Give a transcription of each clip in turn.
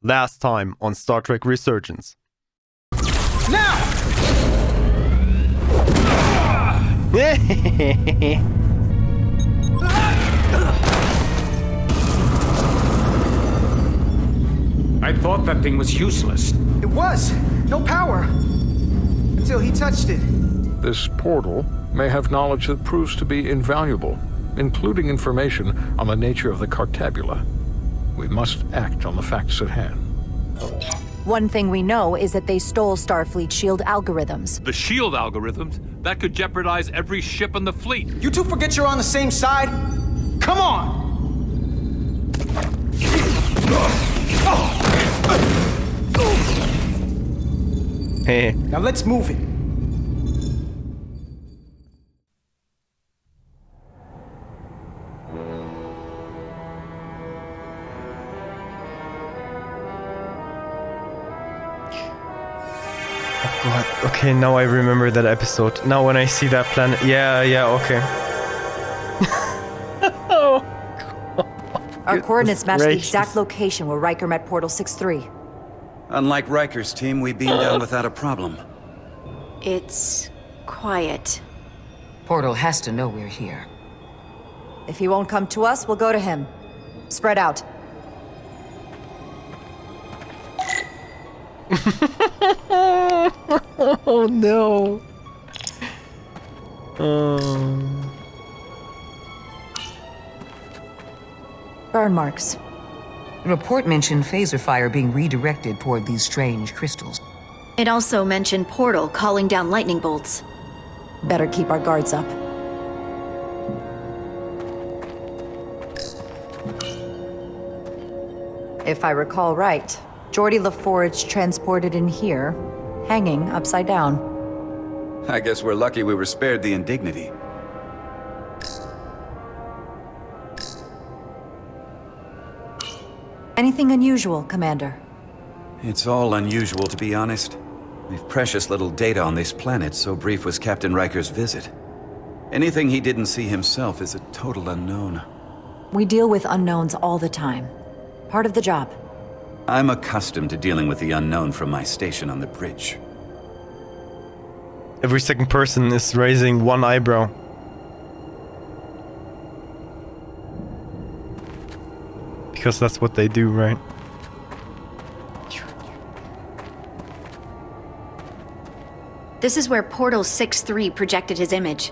Last time on Star Trek Resurgence. Now! I thought that thing was useless. It was. No power. Until he touched it. This portal may have knowledge that proves to be invaluable, including information on the nature of the Cartabula. We must act on the facts at hand. One thing we know is that they stole Starfleet shield algorithms. The shield algorithms? That could jeopardize every ship in the fleet. You two forget you're on the same side? Come on! Hey. Now let's move it. Oh god, okay, now I remember that episode. Now when I see that planet, yeah, okay. Oh god. Our coordinates match the gracious. exact location where Riker met Portal 6-3. Unlike Riker's team, we beamed down without a problem. It's quiet. Portal has to know we're here. If he won't come to us, we'll go to him. Spread out. Oh no. Burn marks. The report mentioned phaser fire being redirected toward these strange crystals. It also mentioned Portal calling down lightning bolts. Better keep our guards up. If I recall right, Geordi LaForge transported in here, hanging upside down. I guess we're lucky we were spared the indignity. Anything unusual, Commander? It's all unusual, to be honest. We've precious little data on this planet, so brief was Captain Riker's visit. Anything he didn't see himself is a total unknown. We deal with unknowns all the time. Part of the job. I'm accustomed to dealing with the unknown from my station on the bridge. Every second person is raising one eyebrow. Because that's what they do, right? This is where Portal 6-3 projected his image.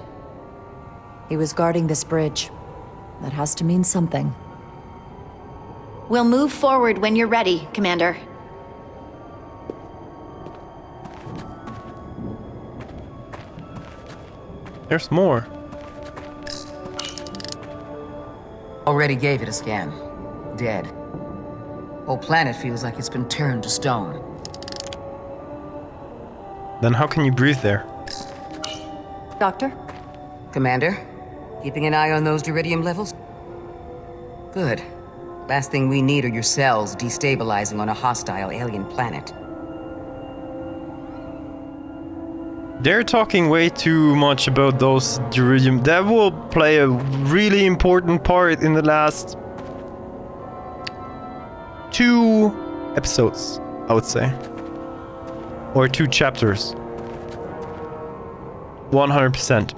He was guarding this bridge. That has to mean something. We'll move forward when you're ready, Commander. There's more. Already gave it a scan. Dead. Whole planet feels like it's been turned to stone. Then how can you breathe there? Doctor? Commander, keeping an eye on those duridium levels? Good. Last thing we need are your cells destabilizing on a hostile alien planet. They're talking way too much about those Duridium. That will play a really important part in the last 2 episodes, I would say. Or 2 chapters. 100%.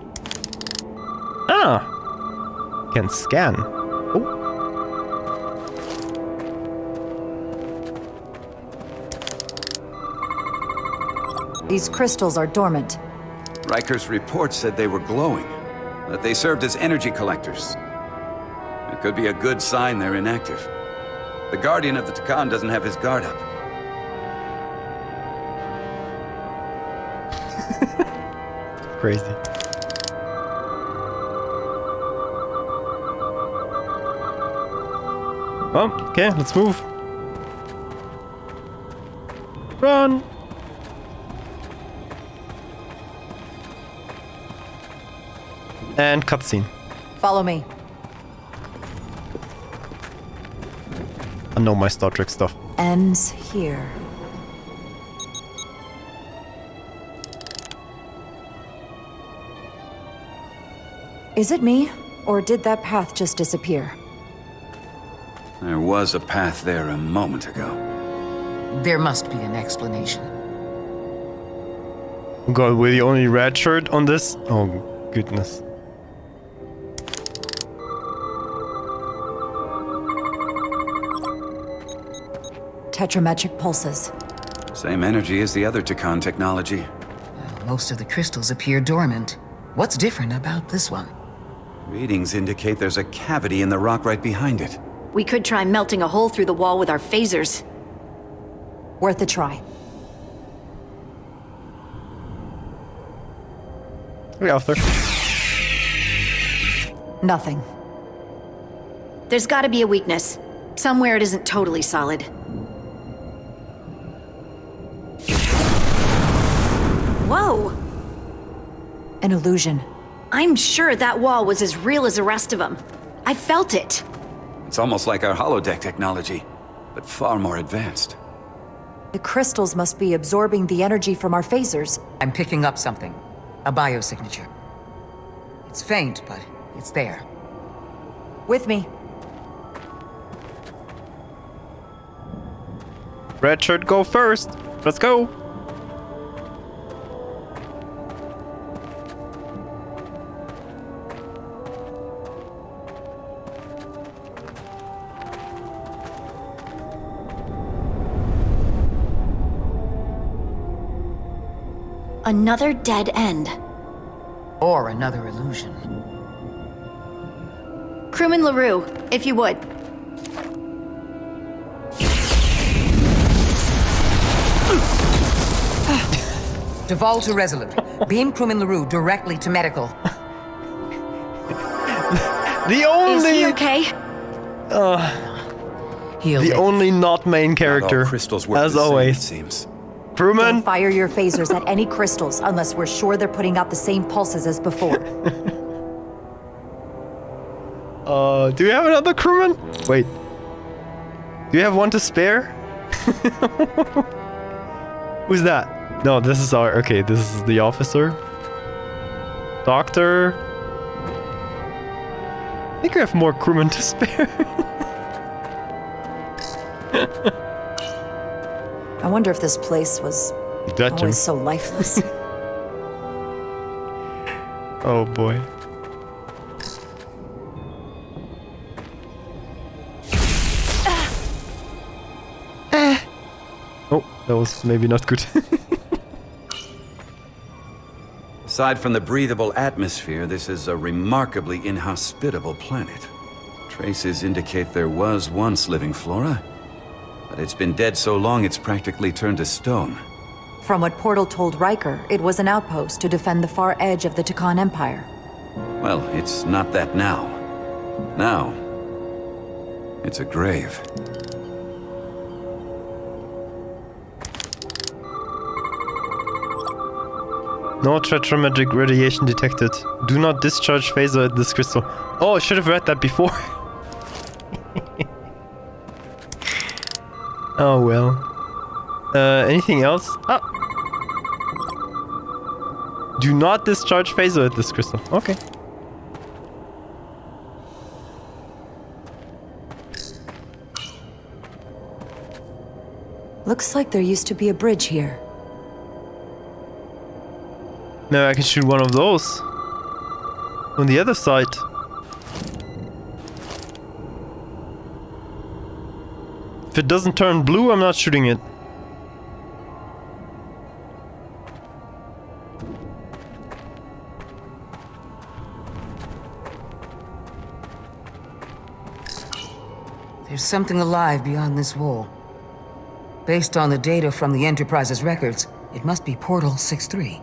Ah! Can scan. Oh. These crystals are dormant. Riker's report said they were glowing, that they served as energy collectors. It could be a good sign they're inactive. The Guardian of the Takan doesn't have his guard up. Crazy. Well, okay, let's move. Run! And cutscene. Follow me. I know my Star Trek stuff. Ends here. Is it me, or did that path just disappear? There was a path there a moment ago. There must be an explanation. God, we're the only red shirt on this? Oh, goodness. Tetrametric pulses. Same energy as the other Takan technology. Most of the crystals appear dormant. What's different about this one? Readings indicate there's a cavity in the rock right behind it. We could try melting a hole through the wall with our phasers. Worth a try. Hey, Arthur. Nothing. There's gotta be a weakness. Somewhere it isn't totally solid. Whoa! An illusion. I'm sure that wall was as real as the rest of them. I felt it. It's almost like our holodeck technology, but far more advanced. The crystals must be absorbing the energy from our phasers. I'm picking up something. A biosignature. It's faint, but it's there. With me. Red shirt, go first. Let's go. Another dead end. Or another illusion. Crewman LaRue, if you would. Devolve to Resolute. Beam Crewman LaRue directly to medical. The only... Is he okay? He'll The live. only not main character, Not all crystals work as the same, always. it seems. Crewman, Don't fire your phasers at any crystals unless we're sure they're putting out the same pulses as before. do we have another crewman? Wait. Do you have one to spare? Who's that? No, this is our... Okay, this is the officer. Doctor. I think we have more crewmen to spare. I wonder if this place was Dutch him. always so lifeless. Oh boy. Oh, that was maybe not good. Aside from the breathable atmosphere, this is a remarkably inhospitable planet. Traces indicate there was once living flora, but it's been dead so long it's practically turned to stone. From what Portal told Riker, it was an outpost to defend the far edge of the Takan Empire. Well, it's not that now. Now, it's a grave. No tetrametric radiation detected. Do not discharge phaser at this crystal. Oh, I should have read that before. Oh well. Anything else? Oh. Do not discharge phaser at this crystal. Okay. Looks like there used to be a bridge here. Now I can shoot one of those. On the other side. If it doesn't turn blue, I'm not shooting it. There's something alive beyond this wall. Based on the data from the Enterprise's records, it must be Portal 6-3.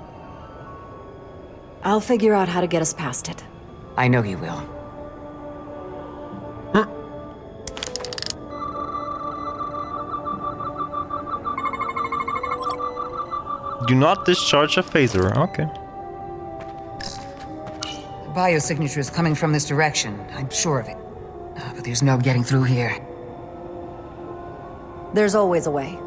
I'll figure out how to get us past it. I know you will. Do not discharge a phaser. Okay. The biosignature is coming from this direction. I'm sure of it. But there's no getting through here. There's always a way.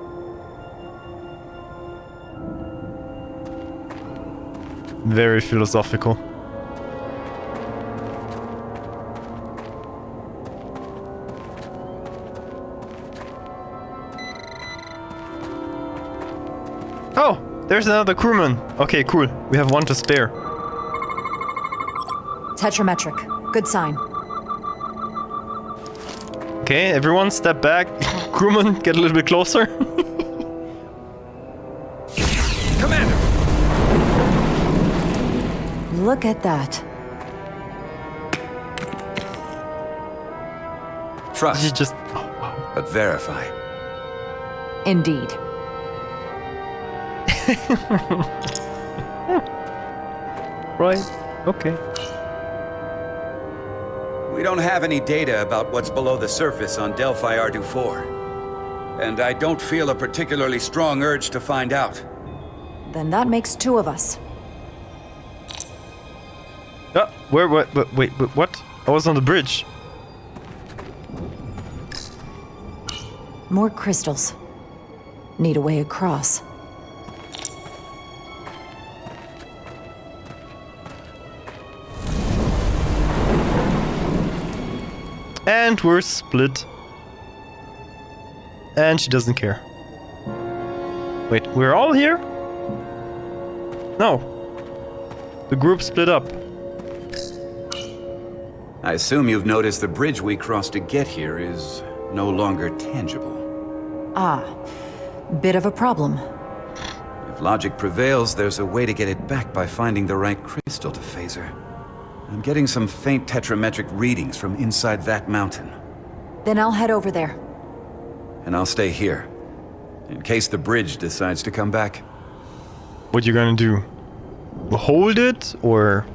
Very philosophical. Oh, there's another crewman. Okay, cool. We have one to spare. Tetrametric. Good sign. Okay, everyone step back. Crewman, get a little bit closer. Commander! Look at that. You Trust, just... but verify. Indeed. Right. Okay. We don't have any data about what's below the surface on Delphi Ardu 4. And I don't feel a particularly strong urge to find out. Then that makes two of us. Wait, what? I was on the bridge. More crystals. Need a way across. And we're split. And she doesn't care. Wait, we're all here? No. The group split up. I assume you've noticed the bridge we crossed to get here is no longer tangible. Ah. Bit of a problem. If logic prevails, there's a way to get it back by finding the right crystal to phaser. I'm getting some faint tetrametric readings from inside that mountain. Then I'll head over there. And I'll stay here, in case the bridge decides to come back. What you gonna do? Hold it, or...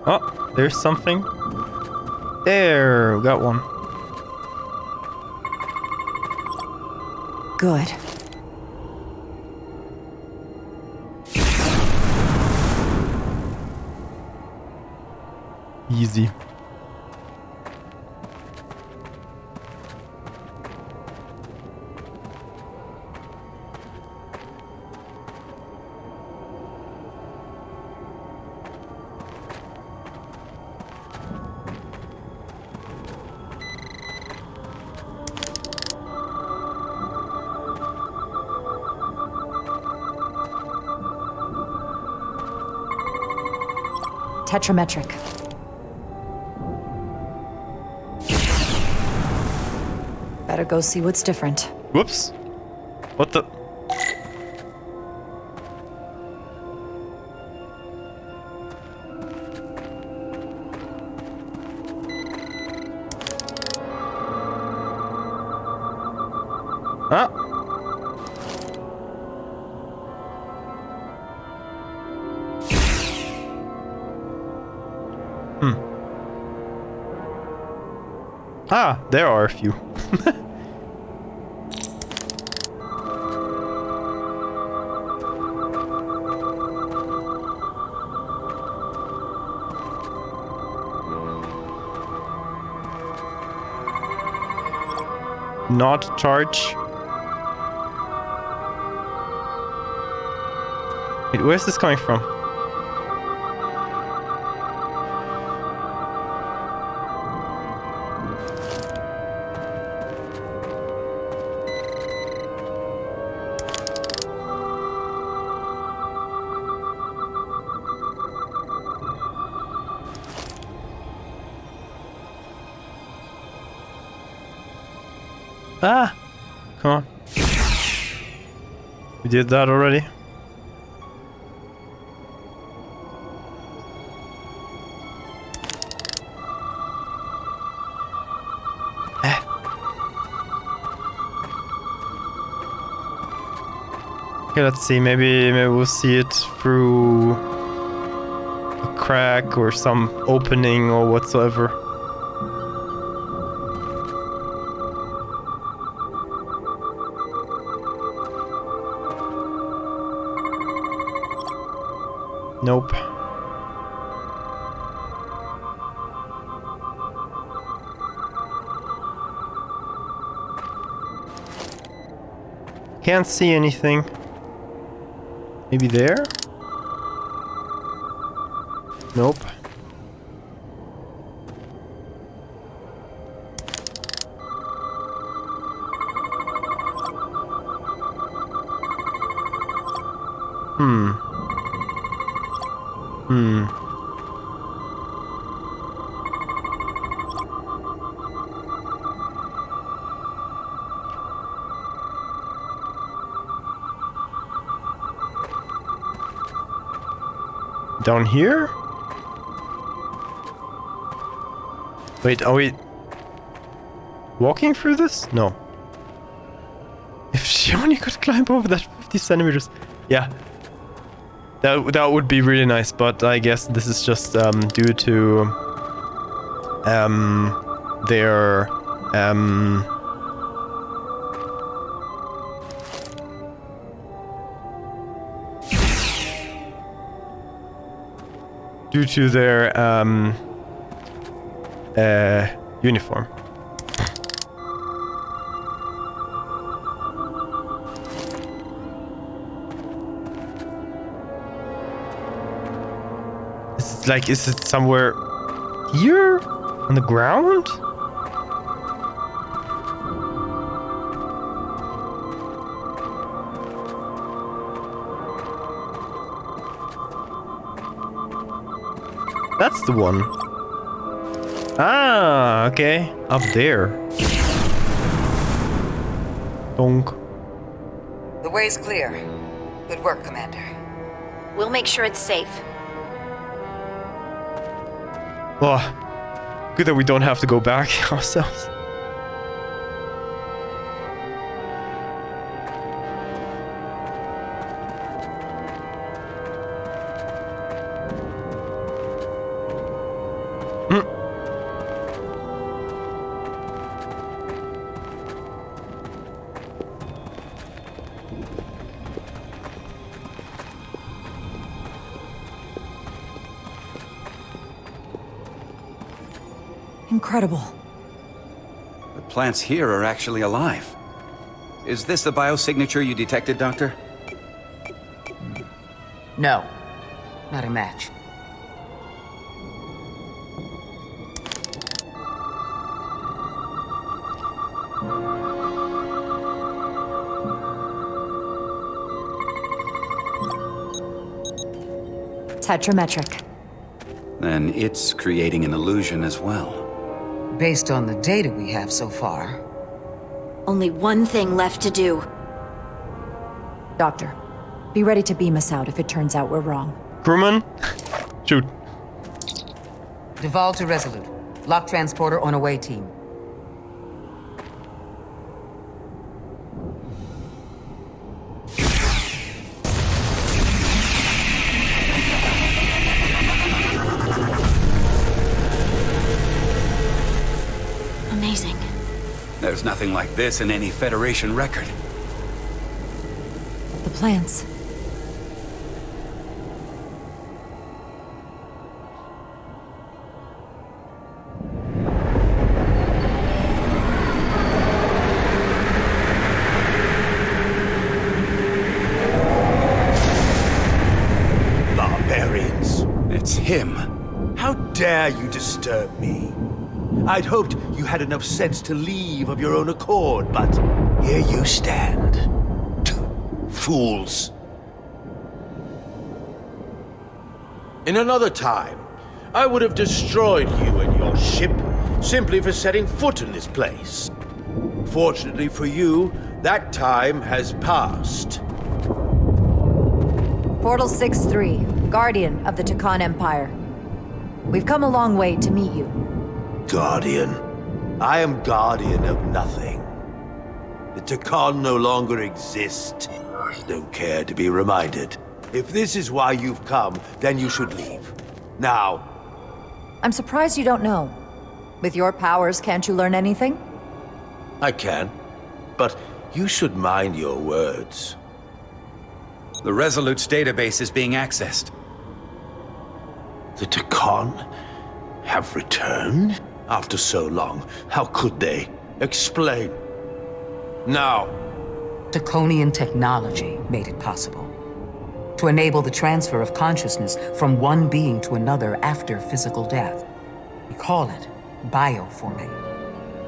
Oh, there's something. There, we got one. Good. Easy. Tetrametric. Better go see what's different. Whoops. What the... Ah. Ah, there are a few. Not charge. Wait, where's this coming from? Ah! Come on. We did that already. Okay, let's see. Maybe we'll see it through a crack or some opening or whatsoever. Nope. Can't see anything. Maybe there? Nope. Down here? Wait, are we walking through this? No. If she only could climb over that 50 centimeters. Yeah. That would be really nice, but I guess this is just due to their uniform. Is it somewhere here on the ground? That's the one. Ah, okay. Up there. Donk. The way's clear. Good work, Commander. We'll make sure it's safe. Oh, good that we don't have to go back ourselves. Incredible. The plants here are actually alive. Is this the biosignature you detected, Doctor? No, not a match. Tetrametric. Then it's creating an illusion as well. Based on the data we have so far, Only one thing left to do. Doctor, be ready to beam us out if it turns out we're wrong. Crewman? Shoot. Devolve to Resolute. Lock transporter on away team. Amazing. There's nothing like this in any Federation record. The plants. Barbarians. It's him. How dare you disturb me? I'd hoped you had enough sense to leave of your own accord, but here you stand. Fools. In another time, I would have destroyed you and your ship simply for setting foot in this place. Fortunately for you, that time has passed. Portal 6-3, Guardian of the Takan Empire. We've come a long way to meet you. Guardian. I am guardian of nothing. The Takan no longer exist. Don't care to be reminded. If this is why you've come, then you should leave. Now. I'm surprised you don't know. With your powers, can't you learn anything? I can. But you should mind your words. The Resolute's database is being accessed. The Takan have returned? After so long, how could they? Explain. Now. Draconian technology made it possible. To enable the transfer of consciousness from one being to another after physical death. We call it bioforming.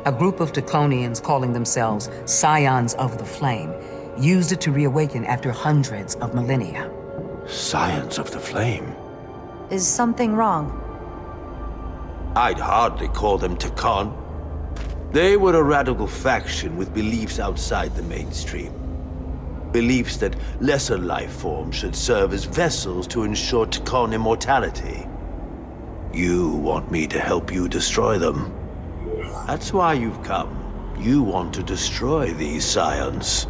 A group of Draconians calling themselves Scions of the Flame used it to reawaken after hundreds of millennia. Scions of the Flame. Is something wrong? I'd hardly call them Takan. They were a radical faction with beliefs outside the mainstream. Beliefs that lesser life forms should serve as vessels to ensure Takan immortality. You want me to help you destroy them. That's why you've come. You want to destroy these scions.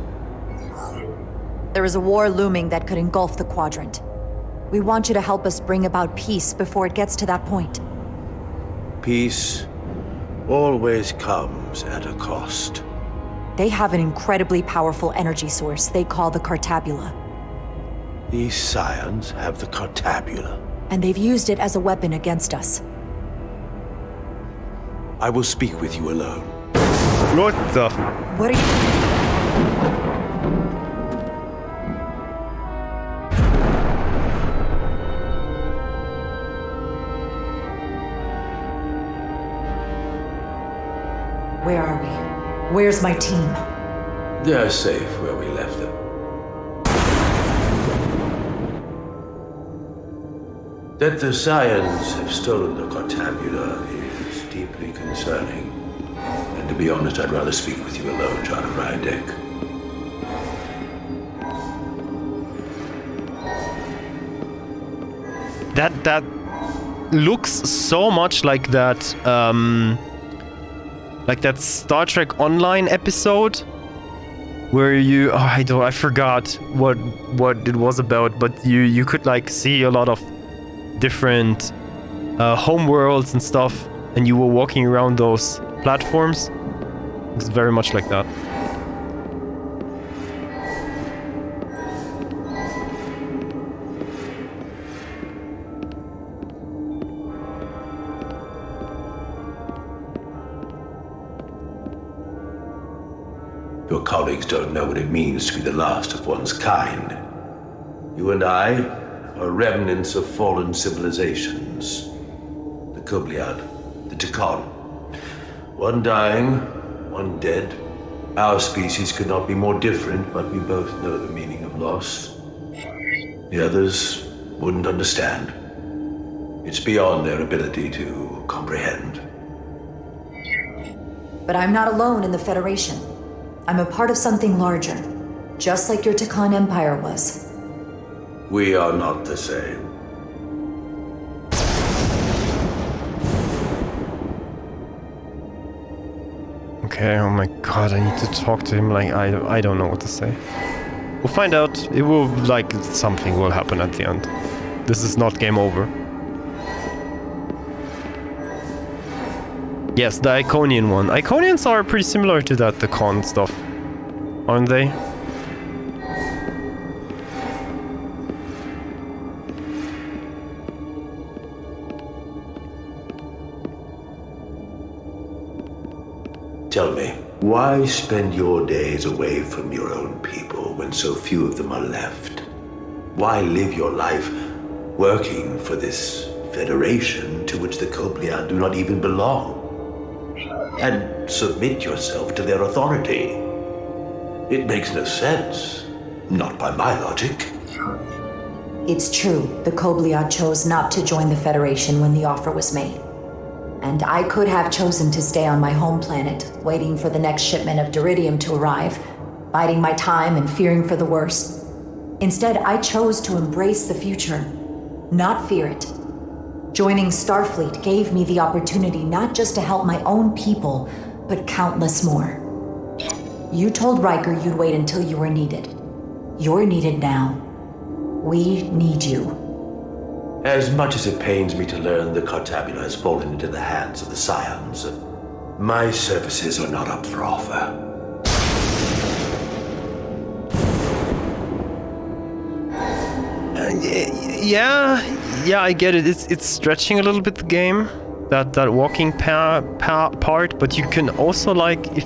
There is a war looming that could engulf the Quadrant. We want you to help us bring about peace before it gets to that point. Peace always comes at a cost. They have an incredibly powerful energy source they call the Cartabula. These scions have the Cartabula. And they've used it as a weapon against us. I will speak with you alone. What the? What are you... Where are we? Where's my team? They're safe where we left them. That the scions have stolen the Cartabula is deeply concerning. And to be honest, I'd rather speak with you alone, John of Ryandeck. That looks so much like that Star Trek Online episode where you I forgot what it was about, but you could like see a lot of different home worlds and stuff, and you were walking around those platforms. It's very much like that. Your colleagues don't know what it means to be the last of one's kind. You and I are remnants of fallen civilizations. The Kobliad, the Takan. One dying, one dead. Our species could not be more different, but we both know the meaning of loss. The others wouldn't understand. It's beyond their ability to comprehend. But I'm not alone in the Federation. I'm a part of something larger, just like your Takan Empire was. We are not the same. Okay, oh my god, I need to talk to him. Like, I don't know what to say. We'll find out. It will, like, something will happen at the end. This is not game over. Yes, the Iconian one. Iconians are pretty similar to that, the con stuff, aren't they? Tell me, why spend your days away from your own people when so few of them are left? Why live your life working for this federation to which the Kobliad do not even belong? And submit yourself to their authority? It makes no sense. Not by my logic. It's true, the Kobliad chose not to join the Federation when the offer was made. And I could have chosen to stay on my home planet, waiting for the next shipment of Diridium to arrive, biding my time and fearing for the worst. Instead, I chose to embrace the future, not fear it. Joining Starfleet gave me the opportunity not just to help my own people, but countless more. You told Riker you'd wait until you were needed. You're needed now. We need you. As much as it pains me to learn the Cartabula has fallen into the hands of the Scions, my services are not up for offer. Yeah, I get it. It's stretching a little bit the game, that walking part, but you can also like if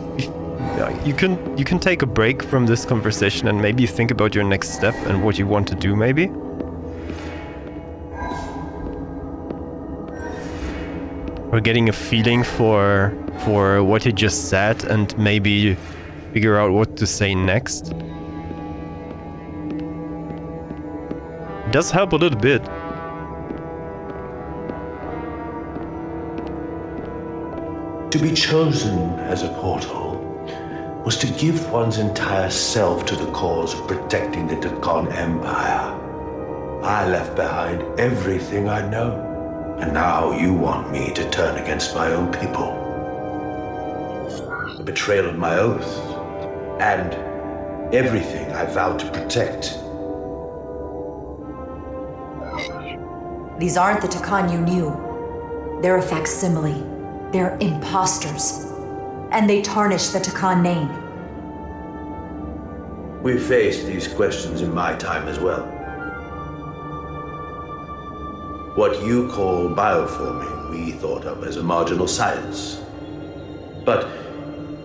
you can take a break from this conversation and maybe think about your next step and what you want to do maybe. Or getting a feeling for what he just said and maybe figure out what to say next. It does help a little bit. To be chosen as a portal was to give one's entire self to the cause of protecting the Takan Empire. I left behind everything I know, and now you want me to turn against my own people. A betrayal of my oath, and everything I vowed to protect. These aren't the Takan you knew. They're a facsimile. They're imposters. And they tarnish the Takan name. We faced these questions in my time as well. What you call bioforming, we thought of as a marginal science. But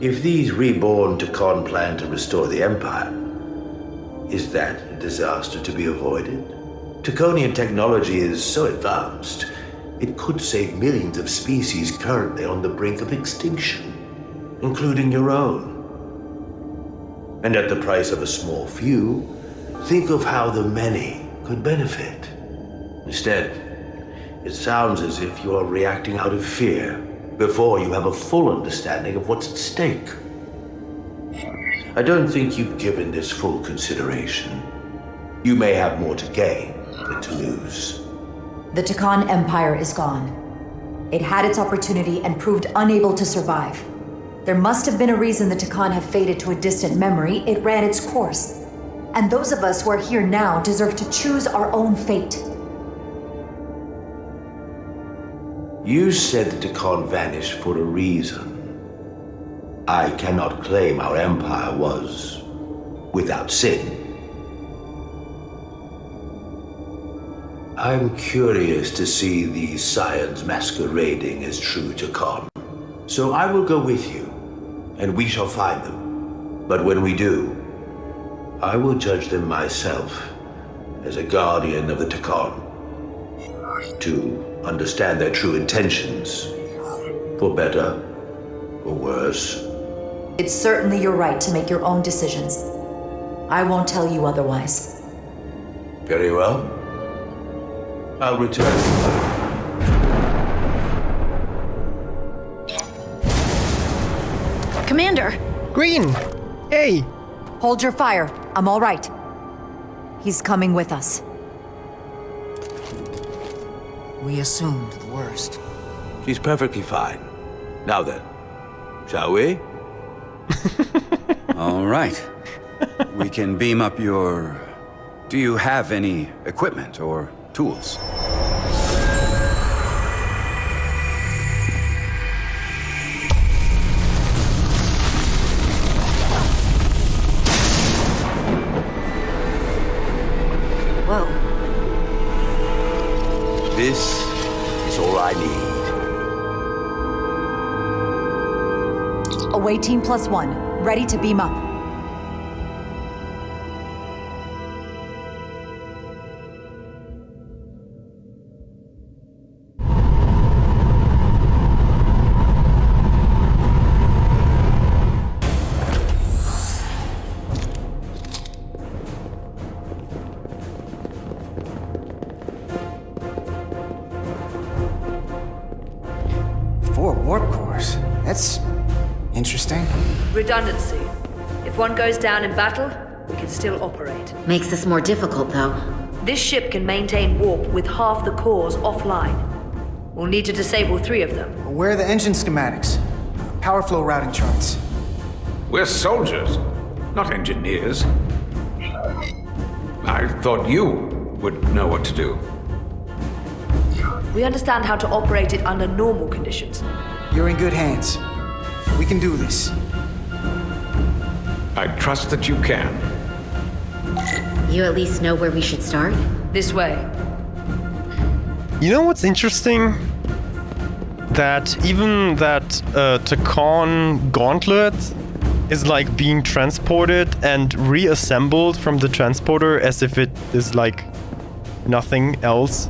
if these reborn Takan plan to restore the Empire, is that a disaster to be avoided? Takonian technology is so advanced, it could save millions of species currently on the brink of extinction, including your own. And at the price of a small few, think of how the many could benefit. Instead, it sounds as if you are reacting out of fear before you have a full understanding of what's at stake. I don't think you've given this full consideration. You may have more to gain than to lose. The Takan Empire is gone. It had its opportunity and proved unable to survive. There must have been a reason the Takan have faded to a distant memory. It ran its course. And those of us who are here now deserve to choose our own fate. You said the Takan vanished for a reason. I cannot claim our empire was without sin. I'm curious to see these scions masquerading as true Takan. So I will go with you, and we shall find them. But when we do, I will judge them myself as a guardian of the Takan, to understand their true intentions, for better or worse. It's certainly your right to make your own decisions. I won't tell you otherwise. Very well. I'll return. Commander! Green! Hey! Hold your fire. I'm all right. He's coming with us. We assumed the worst. She's perfectly fine. Now then, shall we? All right. We can beam up your... Do you have any equipment or tools? Whoa. This is all I need. Away team +1, ready to beam up. Warp cores. That's interesting. Redundancy. If one goes down in battle, we can still operate. Makes this more difficult, though. This ship can maintain warp with half the cores offline. We'll need to disable 3 of them. Where are the engine schematics? Power flow routing charts. We're soldiers, not engineers. I thought you would know what to do. We understand how to operate it under normal conditions. You're in good hands. We can do this. I trust that you can. You at least know where we should start? This way. You know what's interesting? That even that Takan gauntlet is like being transported and reassembled from the transporter as if it is like nothing else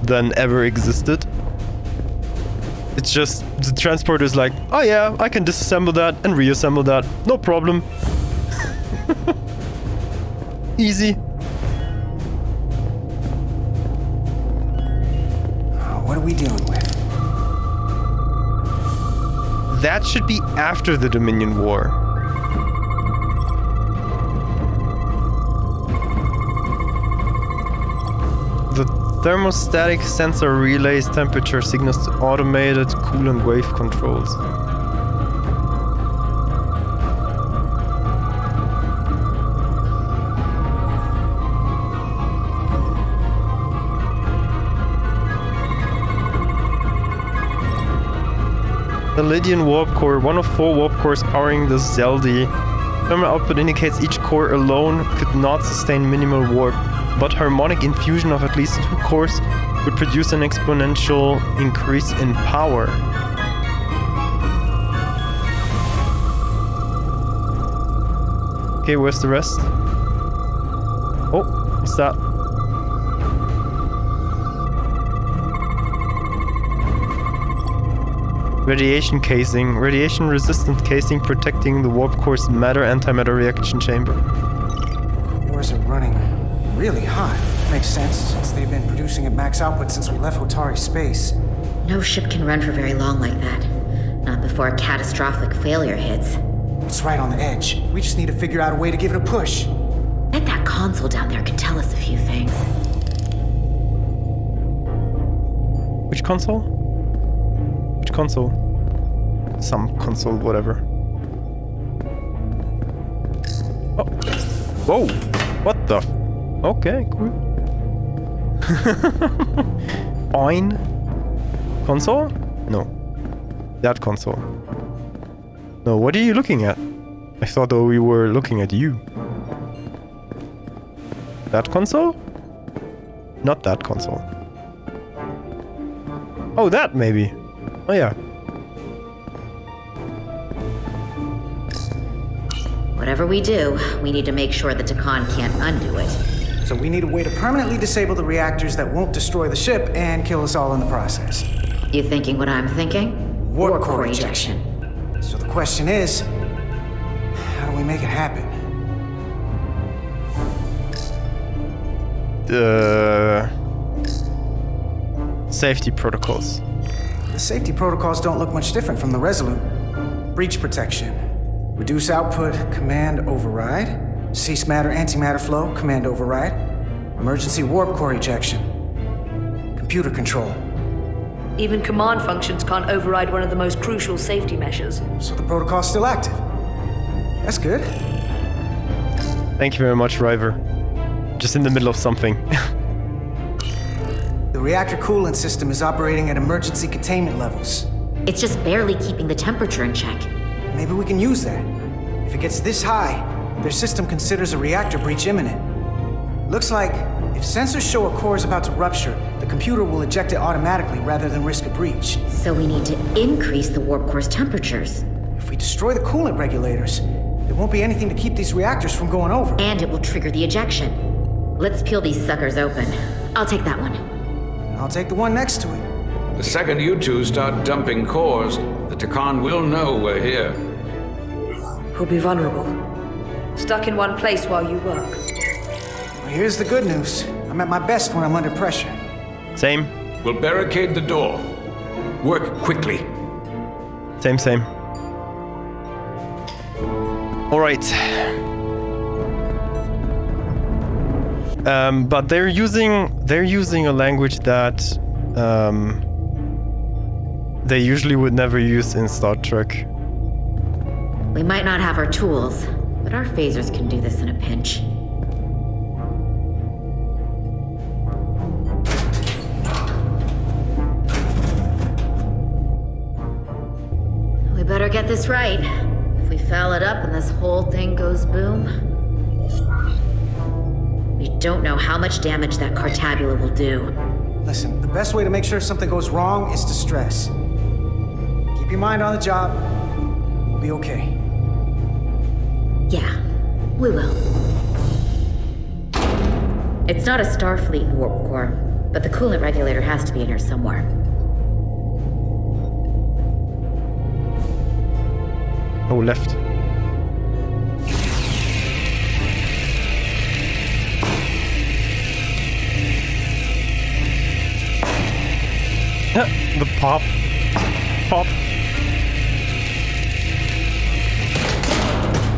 than ever existed. It's just the transporter is like, oh yeah, I can disassemble that and reassemble that, no problem. What are we dealing with? That should be after the Dominion War. The thermostatic sensor relays temperature signals to automated coolant wave controls. The Lydian warp core, one of 4 warp cores powering the Zeldi. Thermal output indicates each core alone could not sustain minimal warp, but harmonic infusion of at least 2 cores would produce an exponential increase in power. Okay, where's the rest? Oh, what's that? Radiation casing. Radiation resistant casing protecting the warp core's matter-antimatter reaction chamber. Cores are running really hot. Makes sense, since they've been producing at max output since we left Hotari space. No ship can run for very long like that. Not before a catastrophic failure hits. It's right on the edge. We just need to figure out a way to give it a push. I bet that console down there could tell us a few things. Which console? Which console? Some console, whatever. Oh. Whoa! What the f- Okay, cool. Fine. Console? No. That console. No, what are you looking at? I thought that we were looking at you. That console? Not that console. Oh, that maybe. Oh yeah. Whatever we do, we need to make sure the Takan can't undo it. So we need a way to permanently disable the reactors that won't destroy the ship and kill us all in the process. You thinking what I'm thinking? Warp core ejection. So the question is, how do we make it happen? Safety protocols. The safety protocols don't look much different from the Resolute. Breach protection. Reduce output, command override. Cease matter, antimatter flow, command override. Emergency warp core ejection. Computer control. Even command functions can't override one of the most crucial safety measures. So the protocol's still active. That's good. Thank you very much, River. Just in the middle of something. The reactor coolant system is operating at emergency containment levels. It's just barely keeping the temperature in check. Maybe we can use that. If it gets this high, their system considers a reactor breach imminent. Looks like if sensors show a core is about to rupture, the computer will eject it automatically rather than risk a breach. So we need to increase the warp core's temperatures. If we destroy the coolant regulators, there won't be anything to keep these reactors from going over. And it will trigger the ejection. Let's peel these suckers open. I'll take that one. I'll take the one next to it. The second you two start dumping cores, the Takan will know we're here. We'll be vulnerable. Stuck in one place while you work. Well, here's the good news. I'm at my best when I'm under pressure. Same. We'll barricade the door. Work quickly. Same. Alright. But they're using a language that they usually would never use in Star Trek. We might not have our tools, but our phasers can do this in a pinch. We better get this right. If we foul it up and this whole thing goes boom, we don't know how much damage that Cartabula will do. Listen, the best way to make sure something goes wrong is to stress. Keep your mind on the job. We'll be okay. Yeah, we will. It's not a Starfleet warp core, but the coolant regulator has to be in here somewhere. Oh, left. The pop. Pop.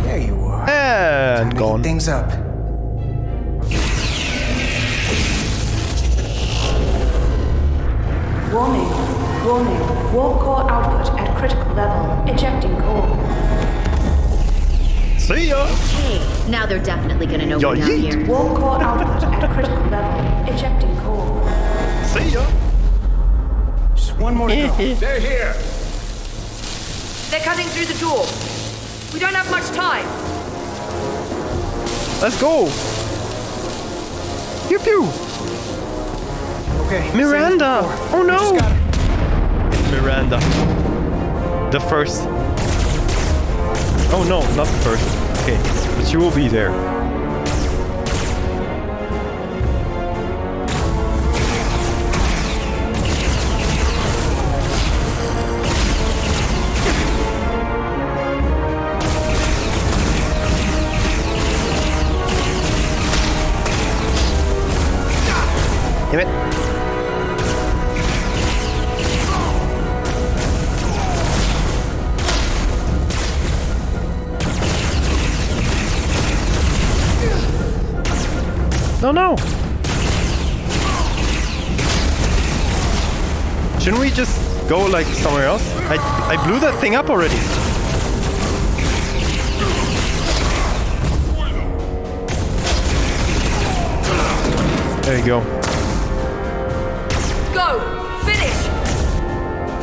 There you are. And Time to gone. heat things up. Warning. Warning. Warp core output at critical level. Ejecting core. See ya! Hey, now they're definitely gonna know we're down yeet. here. Warp core output at critical level. Ejecting core. See ya! Just one more to go. They're here! They're cutting through the door. We don't have much time. Let's go! Pew pew! Okay. Miranda! same as before. Oh We just no! gotta- It's Miranda. The first. Oh no, not the first. Okay, but she will be there. Damn it. No, no. Shouldn't we just go like somewhere else? I blew that thing up already. There you go. Go! Finish!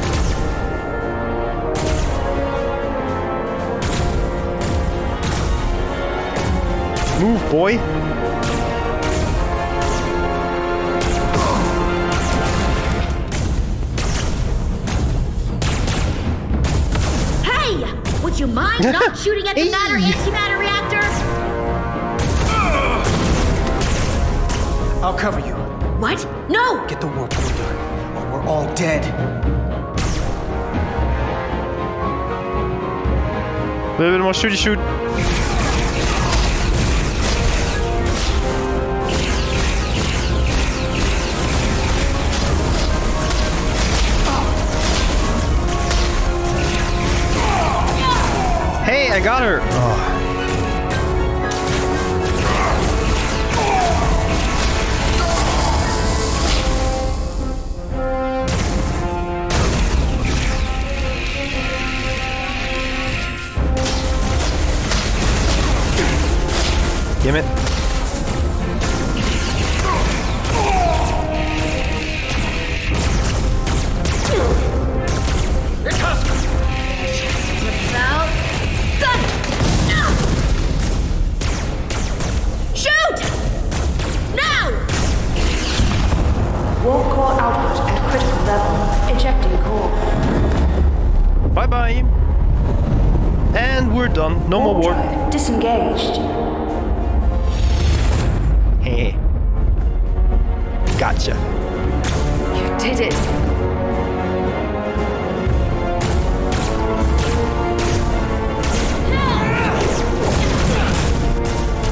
Move, boy. Hey! Would you mind not shooting at the matter-antimatter reactor? I'll cover you. What? No! Get the warp core done, or we're all dead. A little bit more shooty shoot. Hey, I got her. Oh. Damn it. About done! Shoot! Now! Warp core output at critical level. Ejecting core. Bye bye. And we're done. No more warp. Drive disengaged. Hey. Gotcha. You did it.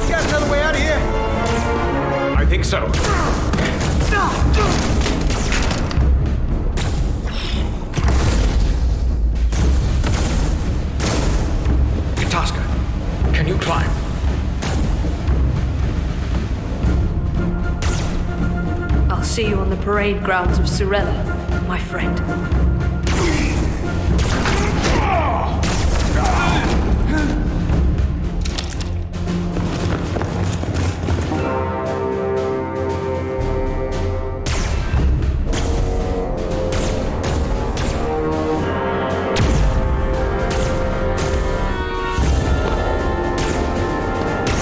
You got another way out of here? I think so. Kataska, can you climb? I'll see you on the parade grounds of Surella, my friend.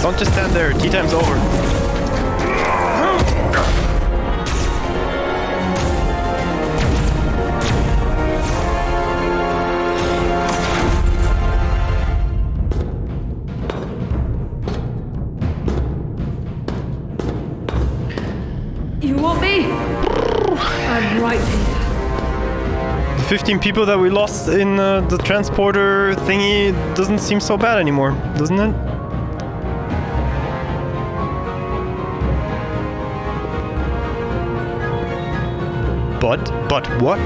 Don't just stand there. Tea time's over. You want me? I'm right here. The 15 people that we lost in the transporter thingy doesn't seem so bad anymore, doesn't it? But what?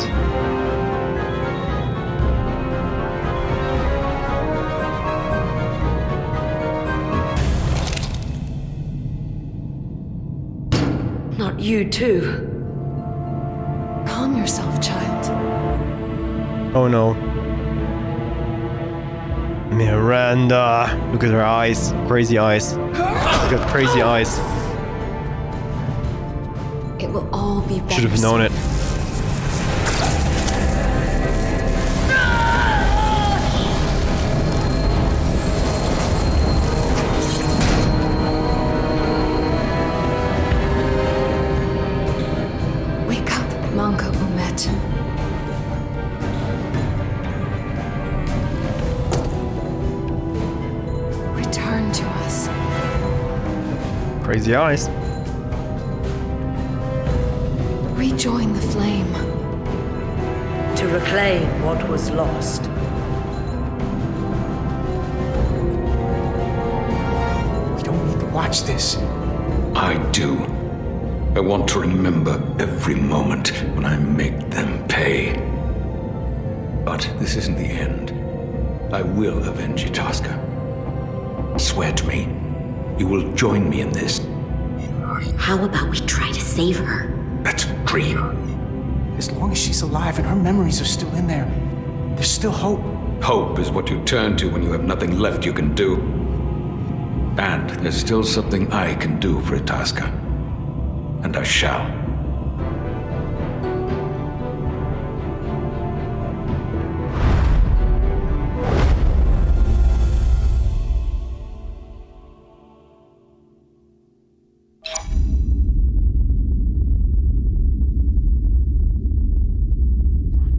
Not you, too. Calm yourself, child. Oh no. Miranda! Look at her eyes. Crazy eyes. Look at crazy eyes. It will all be better. Should have known it. Wake up, Monka Umet. Return to us. Crazy eyes. Rejoin the flame. To reclaim what was lost. We don't need to watch this. I do. I want to remember every moment when I make them pay. But this isn't the end. I will avenge Itasca. Swear to me, you will join me in this. How about we try to save her? That's a dream. As long as she's alive and her memories are still in there, there's still hope. Hope is what you turn to when you have nothing left you can do. And there's still something I can do for Itasca. And I shall.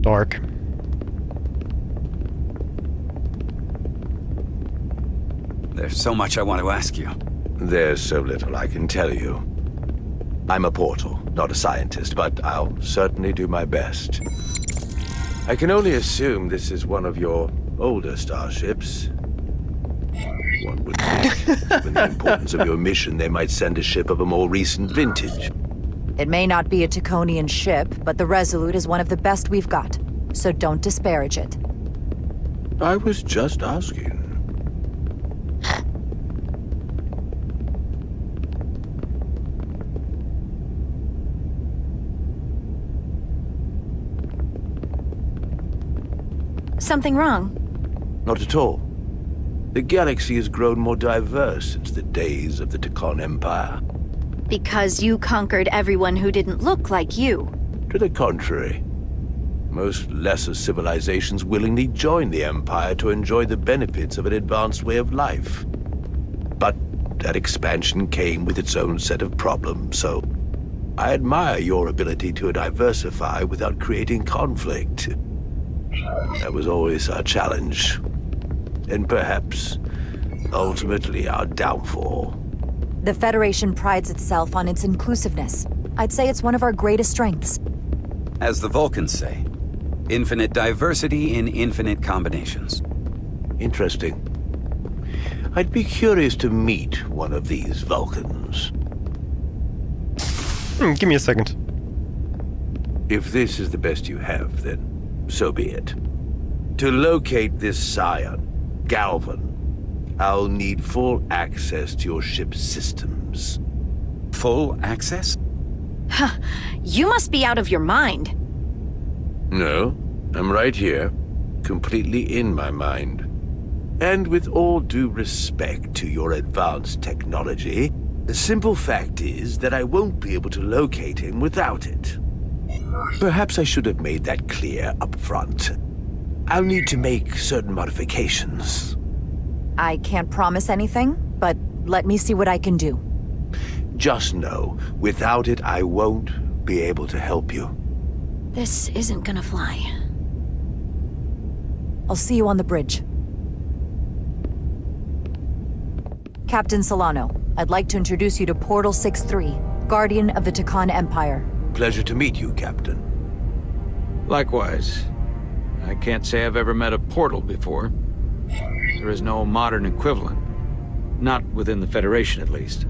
Dark. There's so much I want to ask you. There's so little I can tell you. I'm a portal, not a scientist, but I'll certainly do my best. I can only assume this is one of your older starships. One would think, given the importance of your mission, they might send a ship of a more recent vintage. It may not be a Taconian ship, but the Resolute is one of the best we've got. So don't disparage it. I was just asking. Something wrong? Not at all. The galaxy has grown more diverse since the days of the Tacon Empire. Because you conquered everyone who didn't look like you. To the contrary. Most lesser civilizations willingly joined the Empire to enjoy the benefits of an advanced way of life. But that expansion came with its own set of problems, so I admire your ability to diversify without creating conflict. That was always our challenge. And perhaps, ultimately, our downfall. The Federation prides itself on its inclusiveness. I'd say it's one of our greatest strengths. As the Vulcans say, infinite diversity in infinite combinations. Interesting. I'd be curious to meet one of these Vulcans. Give me a second. If this is the best you have, then so be it. To locate this scion, Galvan, I'll need full access to your ship's systems. Full access? Huh. You must be out of your mind. No, I'm right here, completely in my mind. And with all due respect to your advanced technology, the simple fact is that I won't be able to locate him without it. Perhaps I should have made that clear up front. I'll need to make certain modifications. I can't promise anything, but let me see what I can do. Just know, without it, I won't be able to help you. This isn't gonna fly. I'll see you on the bridge. Captain Solano, I'd like to introduce you to Portal 6-3, Guardian of the Tacon Empire. Pleasure to meet you, Captain. Likewise. I can't say I've ever met a portal before. There is no modern equivalent. Not within the Federation, at least.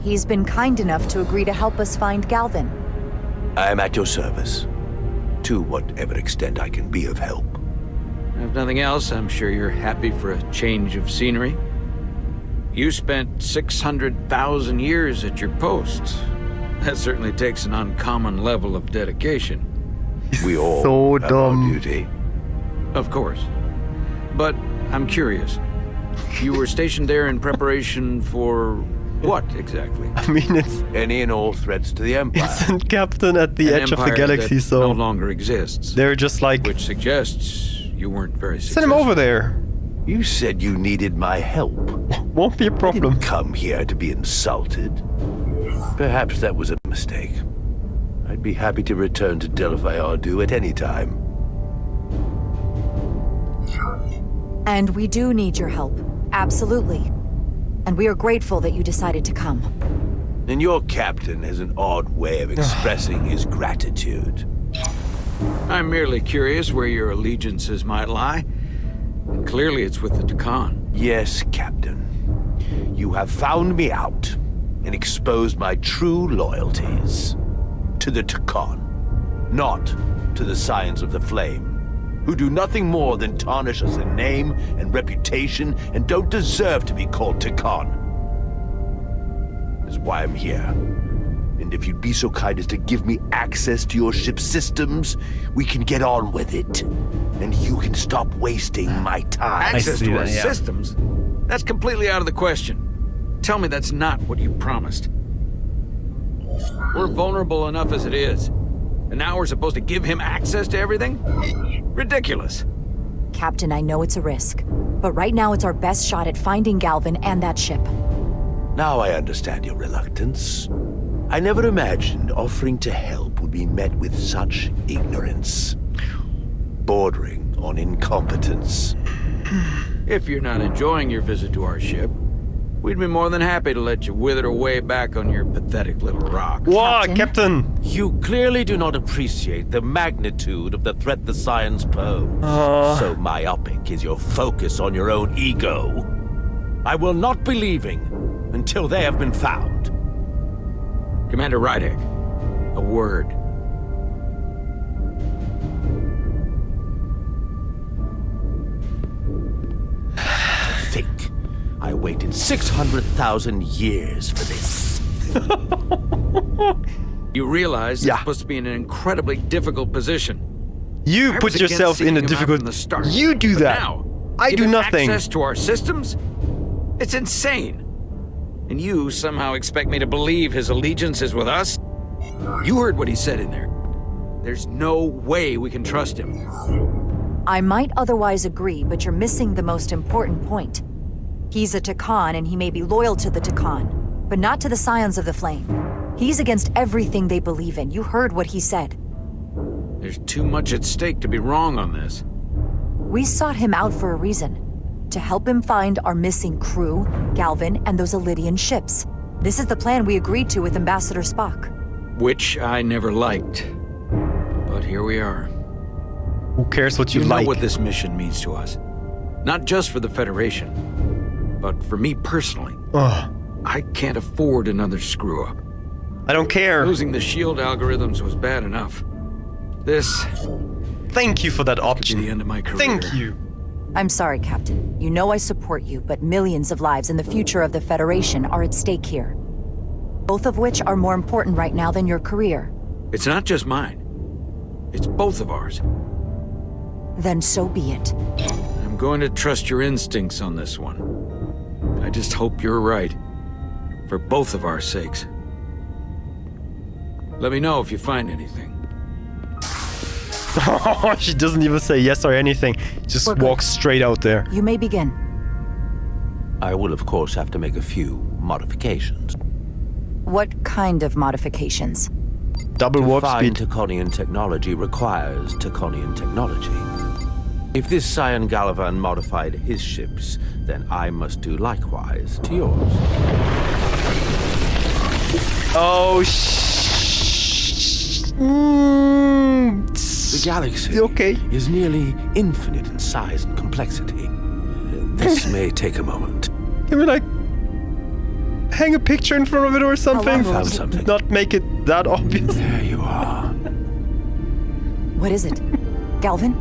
He's been kind enough to agree to help us find Galvin. I am at your service, to whatever extent I can be of help. If nothing else, I'm sure you're happy for a change of scenery. You spent 600,000 years at your post. That certainly takes an uncommon level of dedication. We all So have our dumb. duty. Of course. But I'm curious. You were stationed there in preparation for what exactly? I mean, it's Any and all threats to the Empire. it's a captain at the An edge of the empire galaxy, that so no longer exists. they're just like, Which suggests you weren't very send successful. him over there. You said you needed my help. Won't be a problem. Come here to be insulted. Perhaps that was a mistake. I'd be happy to return to Delphi Ardu at any time. And we do need your help. Absolutely. And we are grateful that you decided to come. And your captain has an odd way of expressing his gratitude. I'm merely curious where your allegiances might lie. And clearly it's with the Takan. Yes, Captain. You have found me out and exposed my true loyalties. To the Takan, not to the Scions of the Flame, who do nothing more than tarnish us in name and reputation and don't deserve to be called Takan. That's why I'm here. And if you'd be so kind as to give me access to your ship's systems, we can get on with it. And you can stop wasting my time. Access see to that, our yeah. systems? That's completely out of the question. Tell me that's not what you promised. We're vulnerable enough as it is. And now we're supposed to give him access to everything? Ridiculous. Captain, I know it's a risk, but right now it's our best shot at finding Galvin and that ship. Now I understand your reluctance. I never imagined offering to help would be met with such ignorance. Bordering on incompetence. If you're not enjoying your visit to our ship, we'd be more than happy to let you wither away back on your pathetic little rock. What, Captain? You clearly do not appreciate the magnitude of the threat the Scions pose. So myopic is your focus on your own ego. I will not be leaving until they have been found. Commander Rydek, a word. Think. I waited 600,000 years for this. You realize Yeah. it's supposed to be in an incredibly difficult position. You I was put against yourself in seeking a him out difficult... from the start. You do But that. Now, I give do him nothing. Access to our systems? It's insane. And you somehow expect me to believe his allegiance is with us? You heard what he said in there. There's no way we can trust him. I might otherwise agree, but you're missing the most important point. He's a Takan, and he may be loyal to the Takan, but not to the Scions of the Flame. He's against everything they believe in. You heard what he said. There's too much at stake to be wrong on this. We sought him out for a reason. To help him find our missing crew, Galvin, and those Elydian ships. This is the plan we agreed to with Ambassador Spock. Which I never liked. But here we are. Who cares what you know like? what this mission means to us. Not just for the Federation, but for me personally. Ugh. I can't afford another screw-up. I don't care. Losing the shield algorithms was bad enough. This... Thank you for that could be option. the end of my career. Thank you. I'm sorry, Captain. You know I support you, but millions of lives and the future of the Federation are at stake here. Both of which are more important right now than your career. It's not just mine. It's both of ours. Then so be it. I'm going to trust your instincts on this one. I just hope you're right. For both of our sakes. Let me know if you find anything. She doesn't even say yes or anything. Just walks straight out there. You may begin. I will, of course, have to make a few modifications. What kind of modifications? Double warp To find speed. Taconian technology requires Taconian technology. If this Scion Galavan modified his ships, then I must do likewise to yours. Oh, The galaxy okay. is nearly infinite in size and complexity. This may take a moment. I mean, like, hang a picture in front of it or something? Found something. Not make it that obvious. There you are. What is it? Galvin?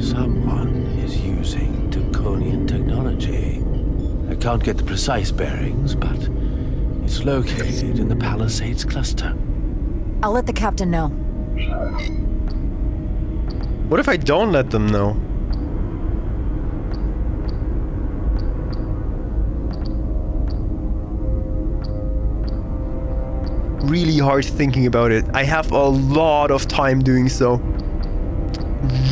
Someone is using Draconian technology. I can't get the precise bearings, but it's located in the Palisades cluster. I'll let the captain know. What if I don't let them know? Really hard thinking about it. I have a lot of time doing so.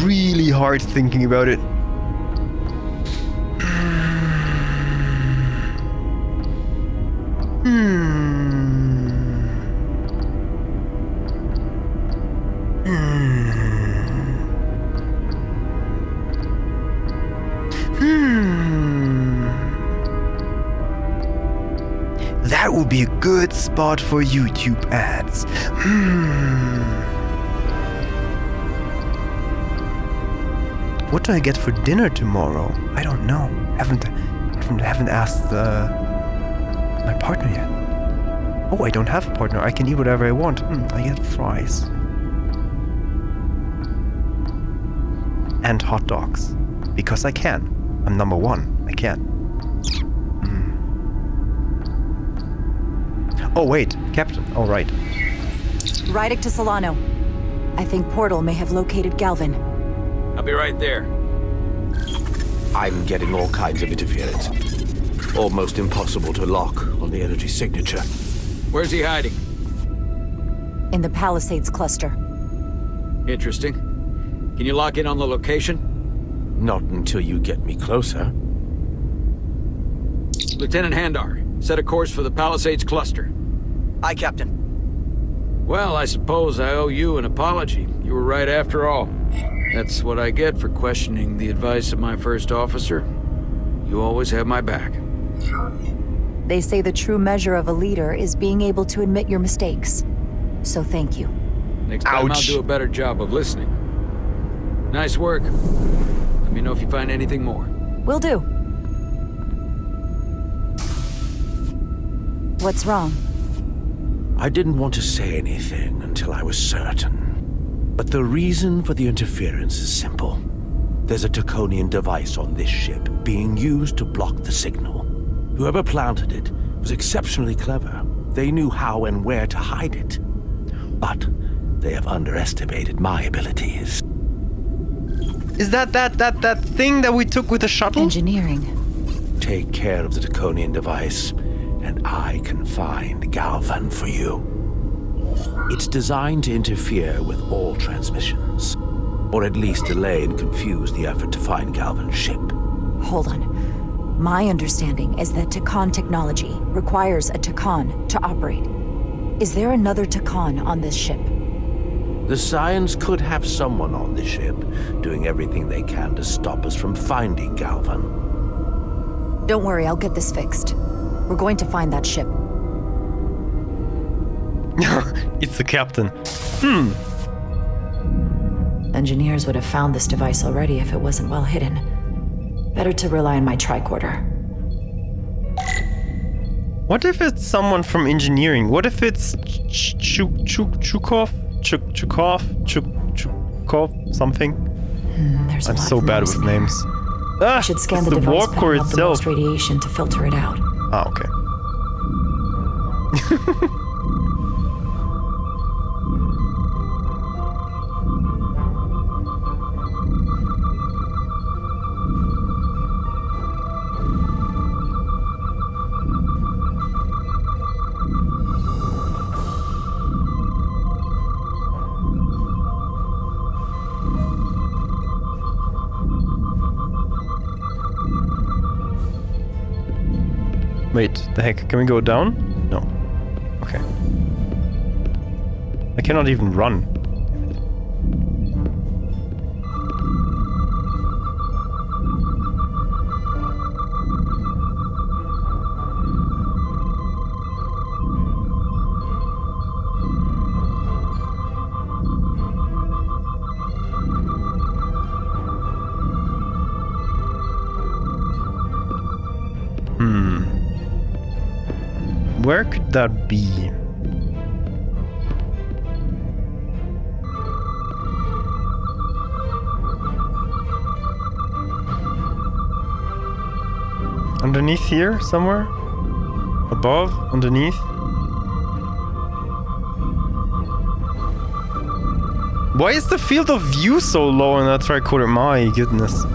Really hard thinking about it. That would be a good spot for YouTube ads. What do I get for dinner tomorrow? I don't know. Haven't asked my partner yet. Oh, I don't have a partner. I can eat whatever I want. I get fries. And hot dogs. Because I can. I'm number one. I can. Oh, wait. Captain. Oh, right. Rydick to Solano. I think Portal may have located Galvin. I'll be right there. I'm getting all kinds of interference. Almost impossible to lock on the energy signature. Where's he hiding? In the Palisades cluster. Interesting. Can you lock in on the location? Not until you get me closer. Lieutenant Handar, set a course for the Palisades cluster. Aye, Captain. Well, I suppose I owe you an apology. You were right after all. That's what I get for questioning the advice of my first officer. You always have my back. They say the true measure of a leader is being able to admit your mistakes. So thank you. Next time I'll do a better job of listening. Nice work. Let me know if you find anything more. Will do. What's wrong? I didn't want to say anything until I was certain. But the reason for the interference is simple. There's a Draconian device on this ship being used to block the signal. Whoever planted it was exceptionally clever. They knew how and where to hide it. But they have underestimated my abilities. Is that thing that we took with the shuttle? Engineering. Take care of the Draconian device, and I can find Galvan for you. It's designed to interfere with all transmissions, or at least delay and confuse the effort to find Galvan's ship. Hold on. My understanding is that Takan technology requires a Takan to operate. Is there another Takan on this ship? The Scions could have someone on the ship, doing everything they can to stop us from finding Galvan. Don't worry, I'll get this fixed. We're going to find that ship. It's the captain. Engineers would have found this device already if it wasn't well hidden. Better to rely on my tricorder. What if it's someone from engineering? What if it's Chukov something? There's I'm so bad with names. I should scan the device warp core picking up the itself. most radiation to filter it out. Ah, okay. Wait, the heck? Can we go down? No. Okay. I cannot even run. Where could that be? Underneath here, somewhere? Above? Underneath? Why is the field of view so low on that tricorder? My goodness.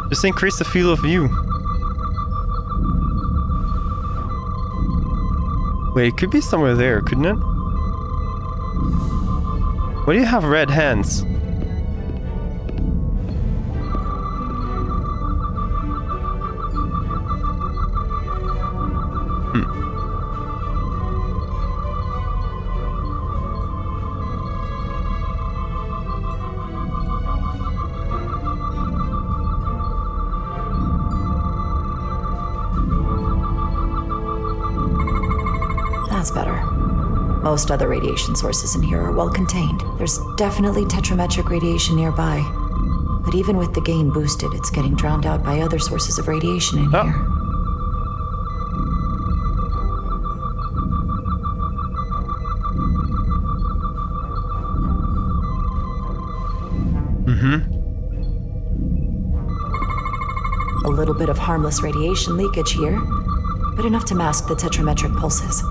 Just increase the field of view. Wait, it could be somewhere there, couldn't it? Why do you have red hands? That's better. Most other radiation sources in here are well contained. There's definitely tetrametric radiation nearby. But even with the gain boosted, it's getting drowned out by other sources of radiation in here. A little bit of harmless radiation leakage here, but enough to mask the tetrametric pulses.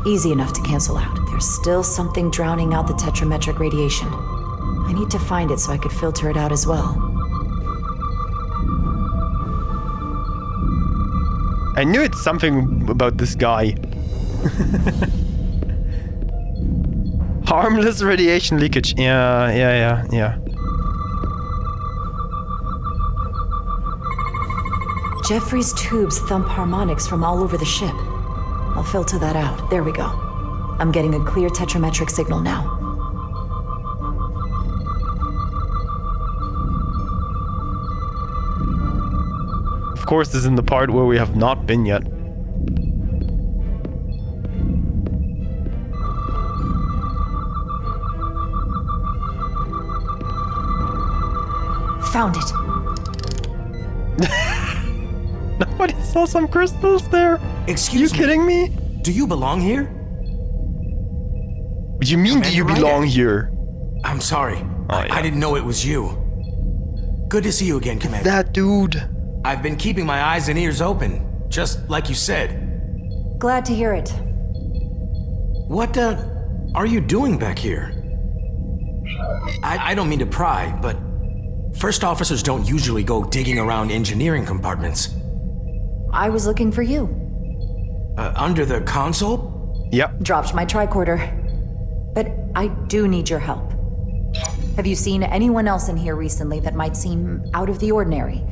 Easy enough to cancel out. There's still something drowning out the tetrametric radiation. I need to find it so I could filter it out as well. I knew it's something about this guy. Harmless radiation leakage. Yeah. Jeffrey's tubes thump harmonics from all over the ship. I'll filter that out. There we go. I'm getting a clear tetrametric signal now. Of course, this is in the part where we have not been yet. Found it. Nobody saw some crystals there? Excuse me? You kidding me? Do you belong here? What do you mean, do you belong here? I'm sorry. I didn't know it was you. Good to see you again, Commander. That dude. I've been keeping my eyes and ears open, just like you said. Glad to hear it. What, are you doing back here? I don't mean to pry, but first officers don't usually go digging around engineering compartments. I was looking for you. Under the console? Yep. Dropped my tricorder. But I do need your help. Have you seen anyone else in here recently that might seem out of the ordinary?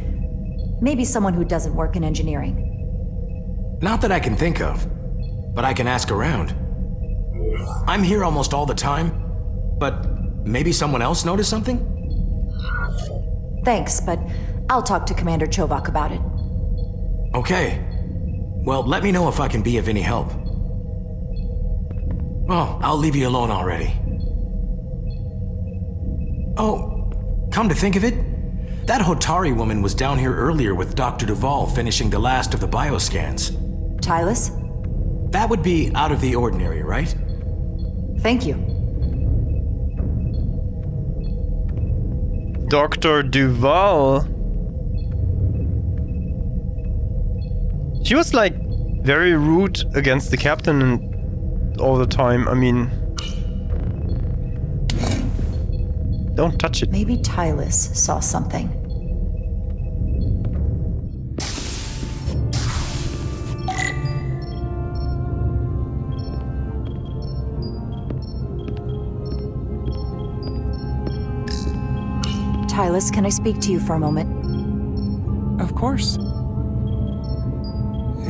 Maybe someone who doesn't work in engineering. Not that I can think of, but I can ask around. I'm here almost all the time, but maybe someone else noticed something? Thanks, but I'll talk to Commander Chovak about it. Okay. Well, let me know if I can be of any help. Well, I'll leave you alone already. Oh, come to think of it, that Hotari woman was down here earlier with Dr. Duvall finishing the last of the bioscans. Tylis? That would be out of the ordinary, right? Thank you. Dr. Duvall. She was like very rude against the captain all the time. I mean, don't touch it. Maybe Tylis saw something. Tylis, can I speak to you for a moment? Of course.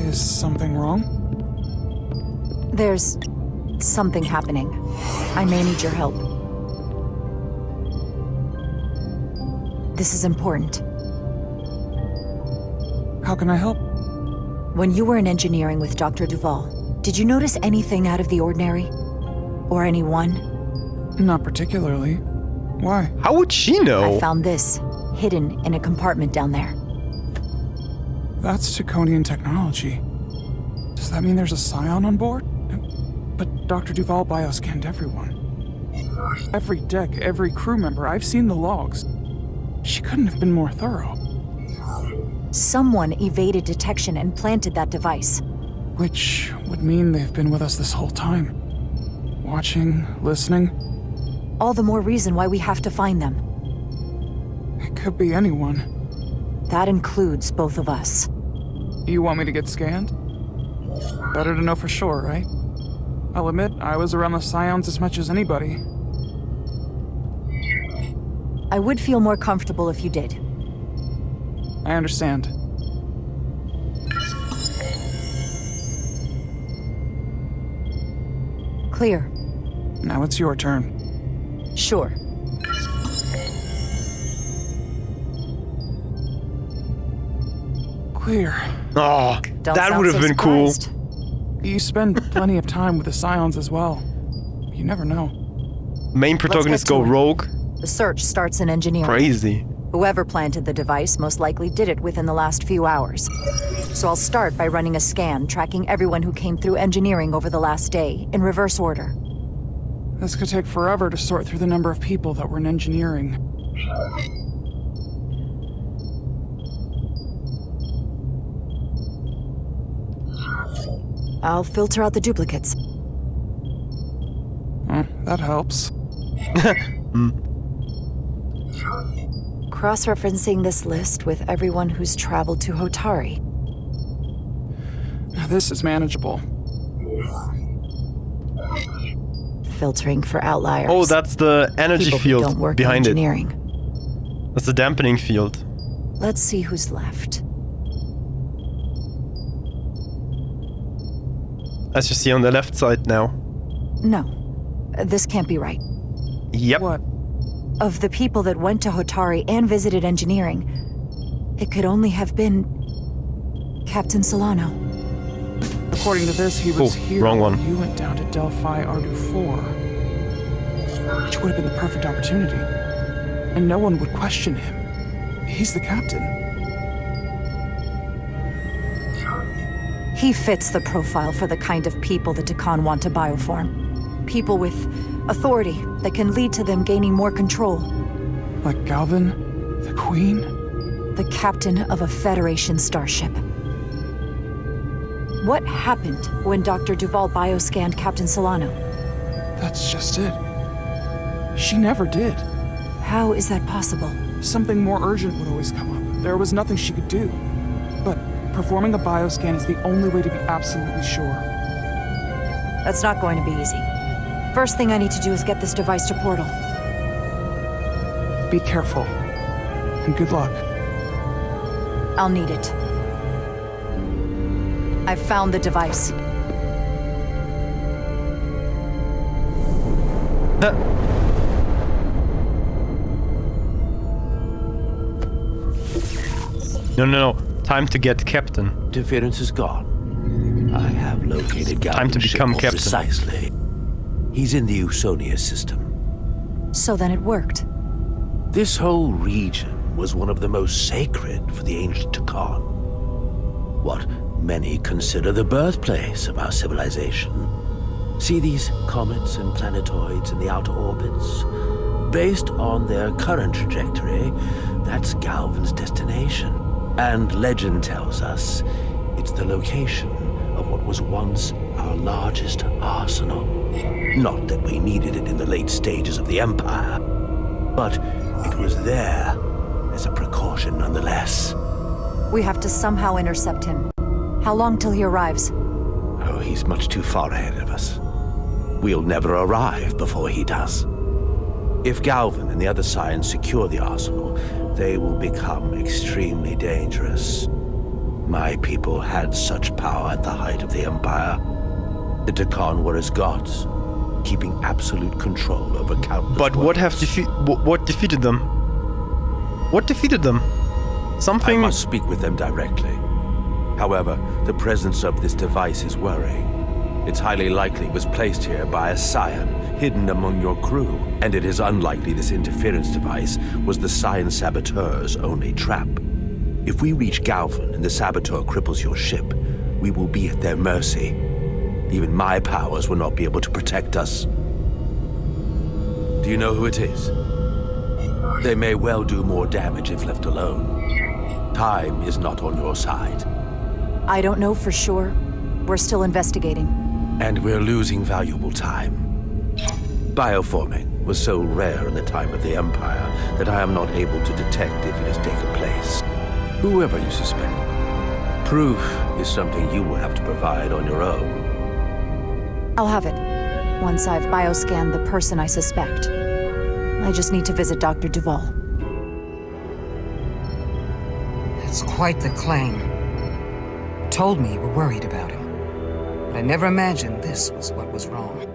Is something wrong? There's something happening. I may need your help. This is important. How can I help? When you were in engineering with Dr. Duvall, did you notice anything out of the ordinary? Or anyone? Not particularly. Why? How would she know? I found this, hidden in a compartment down there. That's Draconian technology. Does that mean there's a Scion on board? But Dr. Duval bioscanned everyone. Every deck, every crew member, I've seen the logs. She couldn't have been more thorough. Someone evaded detection and planted that device. Which would mean they've been with us this whole time. Watching, listening. All the more reason why we have to find them. It could be anyone. That includes both of us. You want me to get scanned? Better to know for sure, right? I'll admit, I was around the Scions as much as anybody. I would feel more comfortable if you did. I understand. Clear. Now it's your turn. Sure. Clear. Oh, Don't that sound would have so been cool. surprised. You spend plenty of time with the Scions as well. You never know. Main protagonists to go it. rogue. The search starts in engineering. Crazy. Whoever planted the device most likely did it within the last few hours. So I'll start by running a scan, tracking everyone who came through engineering over the last day, in reverse order. This could take forever to sort through the number of people that were in engineering. I'll filter out the duplicates. That helps. Cross-referencing this list with everyone who's traveled to Hotari. Now this is manageable. Filtering for outliers. Oh, that's the energy People who field don't work behind in it. engineering. That's the dampening field. Let's see who's left. As you see on the left side now. No, this can't be right. Yep. What? Of the people that went to Hotari and visited engineering, it could only have been Captain Solano. According to this, he was here wrong one. when you went down to Delphi Ardu 4. Which would have been the perfect opportunity. And no one would question him. He's the captain. He fits the profile for the kind of people the Takan want to bioform. People with authority that can lead to them gaining more control. Like Galvin? The Queen? The captain of a Federation starship. What happened when Dr. Duval bioscanned Captain Solano? That's just it. She never did. How is that possible? Something more urgent would always come up. There was nothing she could do. But performing a bioscan is the only way to be absolutely sure. That's not going to be easy. First thing I need to do is get this device to Portal. Be careful. And good luck. I'll need it. I've found the device. No. Time to get captain. Interference is gone. I have located Galvin's Time to become ship more captain. precisely. He's in the Usonia system. So then it worked. This whole region was one of the most sacred for the ancient Takan. What many consider the birthplace of our civilization. See these comets and planetoids in the outer orbits? Based on their current trajectory, that's Galvin's destination. And legend tells us it's the location of what was once our largest arsenal. Not that we needed it in the late stages of the Empire, but it was there as a precaution nonetheless. We have to somehow intercept him. How long till he arrives? Oh, he's much too far ahead of us. We'll never arrive before he does. If Galvin and the other Scions secure the arsenal, they will become extremely dangerous. My people had such power at the height of the Empire. The Takan were as gods, keeping absolute control over countless But what defeated them? What defeated them? Something... I must speak with them directly. However, the presence of this device is worrying. It's highly likely it was placed here by a Scion, hidden among your crew. And it is unlikely this interference device was the Scion saboteur's only trap. If we reach Galvin and the saboteur cripples your ship, we will be at their mercy. Even my powers will not be able to protect us. Do you know who it is? They may well do more damage if left alone. Time is not on your side. I don't know for sure. We're still investigating. And we're losing valuable time. Bioforming was so rare in the time of the Empire that I am not able to detect if it has taken place. Whoever you suspect, proof is something you will have to provide on your own. I'll have it. Once I've bioscanned the person I suspect. I just need to visit Dr. Duval. That's quite the claim. Told me you were worried about him. But I never imagined this was what was wrong.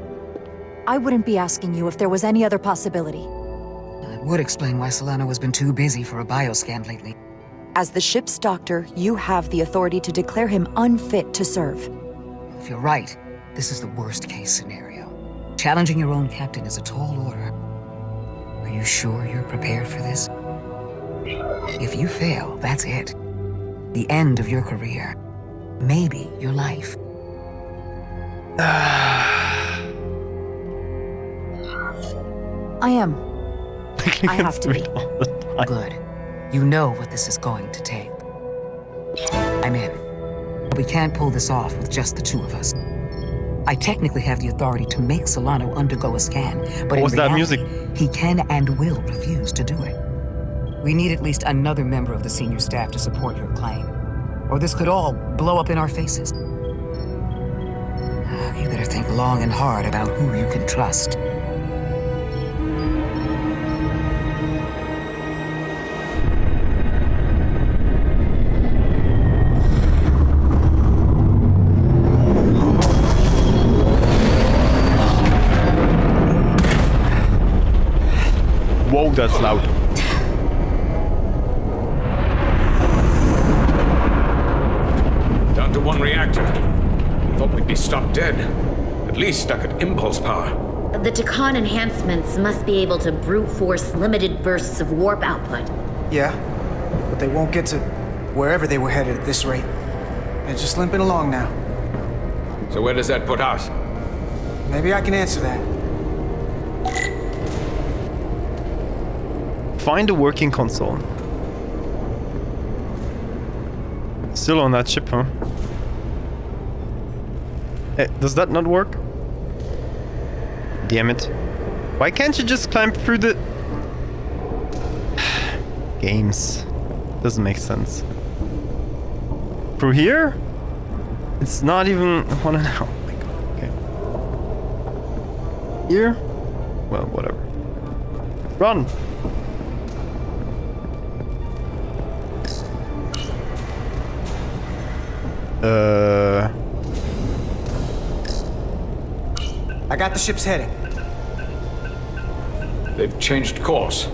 I wouldn't be asking you if there was any other possibility. That would explain why Solano has been too busy for a bioscan lately. As the ship's doctor, you have the authority to declare him unfit to serve. If you're right, this is the worst-case scenario. Challenging your own captain is a tall order. Are you sure you're prepared for this? If you fail, that's it. The end of your career. Maybe your life. I am. I have to be. Good. You know what this is going to take. I'm in. We can't pull this off with just the two of us. I technically have the authority to make Solano undergo a scan, but in reality, he can and will refuse to do it. We need at least another member of the senior staff to support your claim, or this could all blow up in our faces. You better think long and hard about who you can trust. Whoa, that's loud. Down to one reactor. Thought we'd be stopped dead. At least stuck at impulse power. The Takan enhancements must be able to brute force limited bursts of warp output. Yeah, but they won't get to wherever they were headed at this rate. They're just limping along now. So where does that put us? Maybe I can answer that. Find a working console. Still on that ship, huh? Hey, does that not work? Damn it. Why can't you just climb through the... Games. Doesn't make sense. Through here? It's not even... Oh my god, okay. Here? Well, whatever. Run! I got the ship's heading. They've changed course.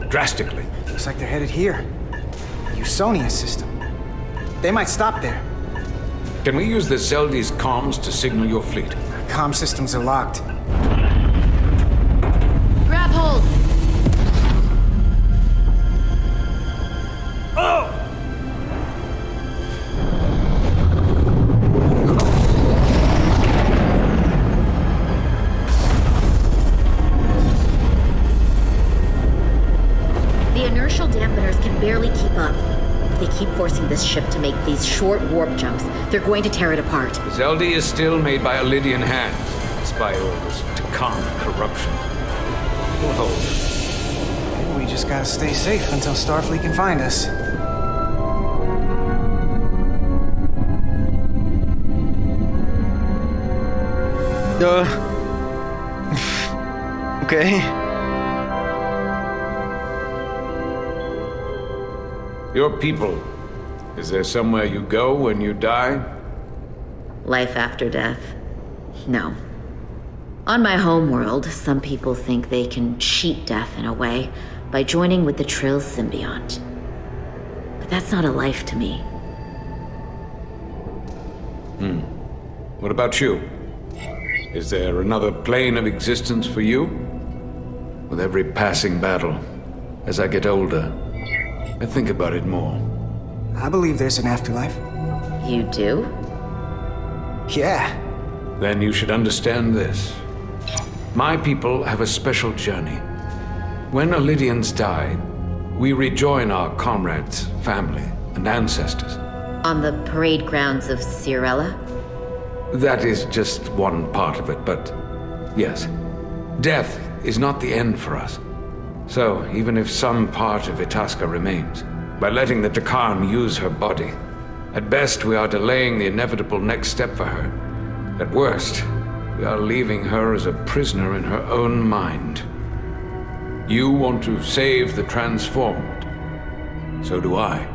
Drastically. Looks like they're headed here. The Usonia system. They might stop there. Can we use the Zeldi's comms to signal your fleet? Comm systems are locked. Grab hold! Oh! The inertial dampeners can barely keep up. If they keep forcing this ship to make these short warp jumps, they're going to tear it apart. Zeldi is still made by a Lydian hand, despite all this Takan corruption. We'll hold. Maybe we just gotta stay safe until Starfleet can find us. Okay. Your people. Is there somewhere you go when you die? Life after death? No. On my homeworld, some people think they can cheat death in a way by joining with the Trill symbiont. But that's not a life to me. What about you? Is there another plane of existence for you? With every passing battle, as I get older, I think about it more. I believe there's an afterlife. You do? Yeah. Then you should understand this. My people have a special journey. When Lydians die, we rejoin our comrades, family, and ancestors. On the parade grounds of Cirella? That is just one part of it, but yes. Death is not the end for us. So, even if some part of Itasca remains, by letting the Takan use her body, at best we are delaying the inevitable next step for her. At worst, we are leaving her as a prisoner in her own mind. You want to save the transformed. So do I.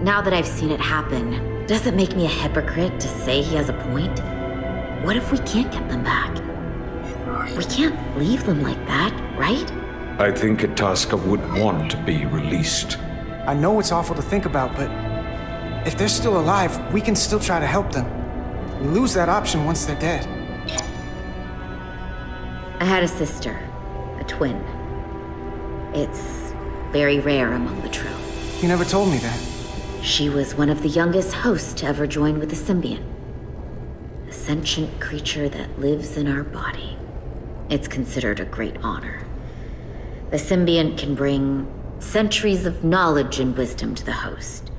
Now that I've seen it happen, does it make me a hypocrite to say he has a point? What if we can't get them back? We can't leave them like that, right? I think Itasca would want to be released. I know it's awful to think about, but if they're still alive, we can still try to help them. We lose that option once they're dead. I had a sister, a twin. It's very rare among the Trill. You never told me that. She was one of the youngest hosts to ever join with the symbiont. A sentient creature that lives in our body. It's considered a great honor. The symbiont can bring centuries of knowledge and wisdom to the host.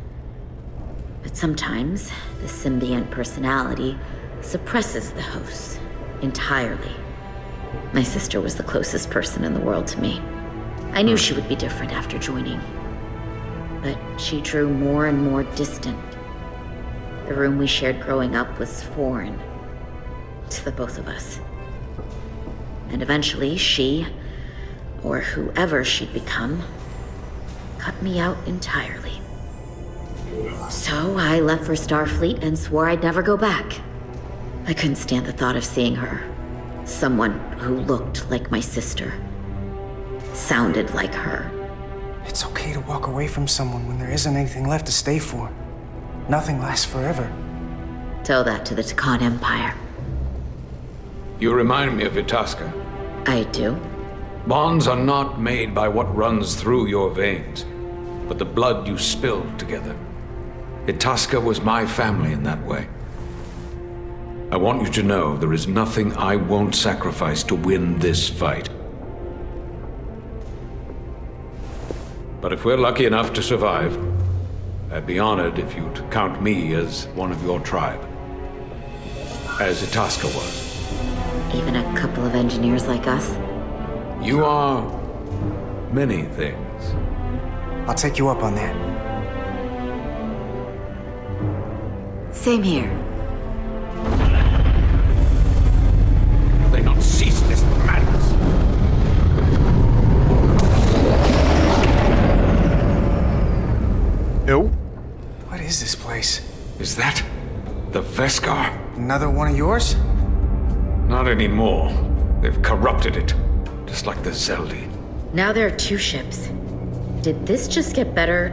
But sometimes, the symbiont personality suppresses the host entirely. My sister was the closest person in the world to me. I knew she would be different after joining. But she drew more and more distant. The room we shared growing up was foreign to the both of us. And eventually she, or whoever she'd become, cut me out entirely. So I left for Starfleet and swore I'd never go back. I couldn't stand the thought of seeing her. Someone who looked like my sister. Sounded like her. It's okay to walk away from someone when there isn't anything left to stay for. Nothing lasts forever. Tell that to the Takan Empire. You remind me of Itasca. I do? Bonds are not made by what runs through your veins, but the blood you spill together. Itasca was my family in that way. I want you to know there is nothing I won't sacrifice to win this fight. But if we're lucky enough to survive, I'd be honored if you'd count me as one of your tribe. As Itasca was. Even a couple of engineers like us? You are many things. I'll take you up on that. Same here. They not cease this madness. No. What is this place? Is that the Veskar? Another one of yours? Not anymore. They've corrupted it, just like the Zeldi. Now there are 2 ships. Did this just get better,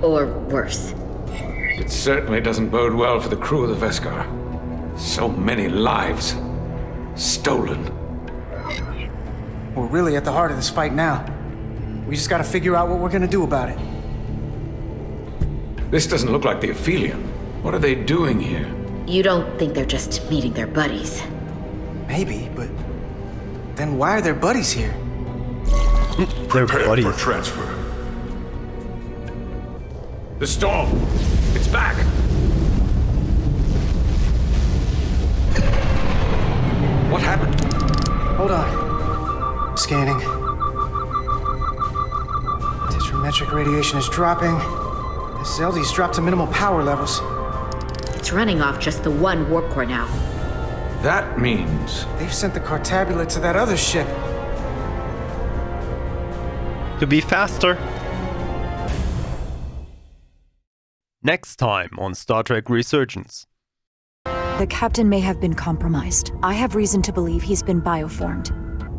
or worse? It certainly doesn't bode well for the crew of the Veskar. So many lives stolen. We're really at the heart of this fight now. We just gotta figure out what we're gonna do about it. This doesn't look like the Aphelion. What are they doing here? You don't think they're just meeting their buddies? Maybe, but then why are their buddies here? They're buddies. For transfer. The storm! It's back! What happened? Hold on. Scanning. Tetrametric radiation is dropping. The Zeldi's dropped to minimal power levels. It's running off just the one warp core now. That means... They've sent the Cartabula to that other ship. To be faster. Next time on Star Trek Resurgence. The captain may have been compromised. I have reason to believe he's been bioformed.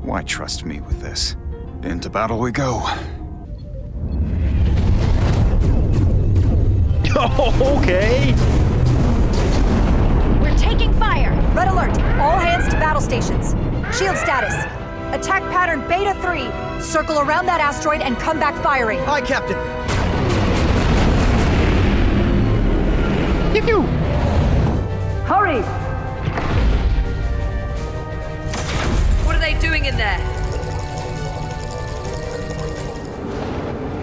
Why trust me with this? Into battle we go. Okay. We're taking fire! Red alert! All hands to battle stations. Shield status. Attack pattern Beta 3. Circle around that asteroid and come back firing. Aye, Captain. Hurry! What are they doing in there?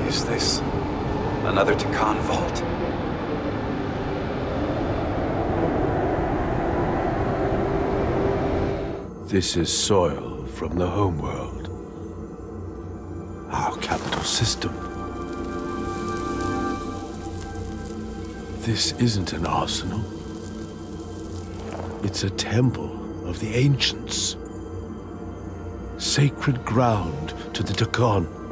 Is this another Takan vault? This is soil from the homeworld. Our capital system. This isn't an arsenal. It's a temple of the ancients. Sacred ground to the Takan.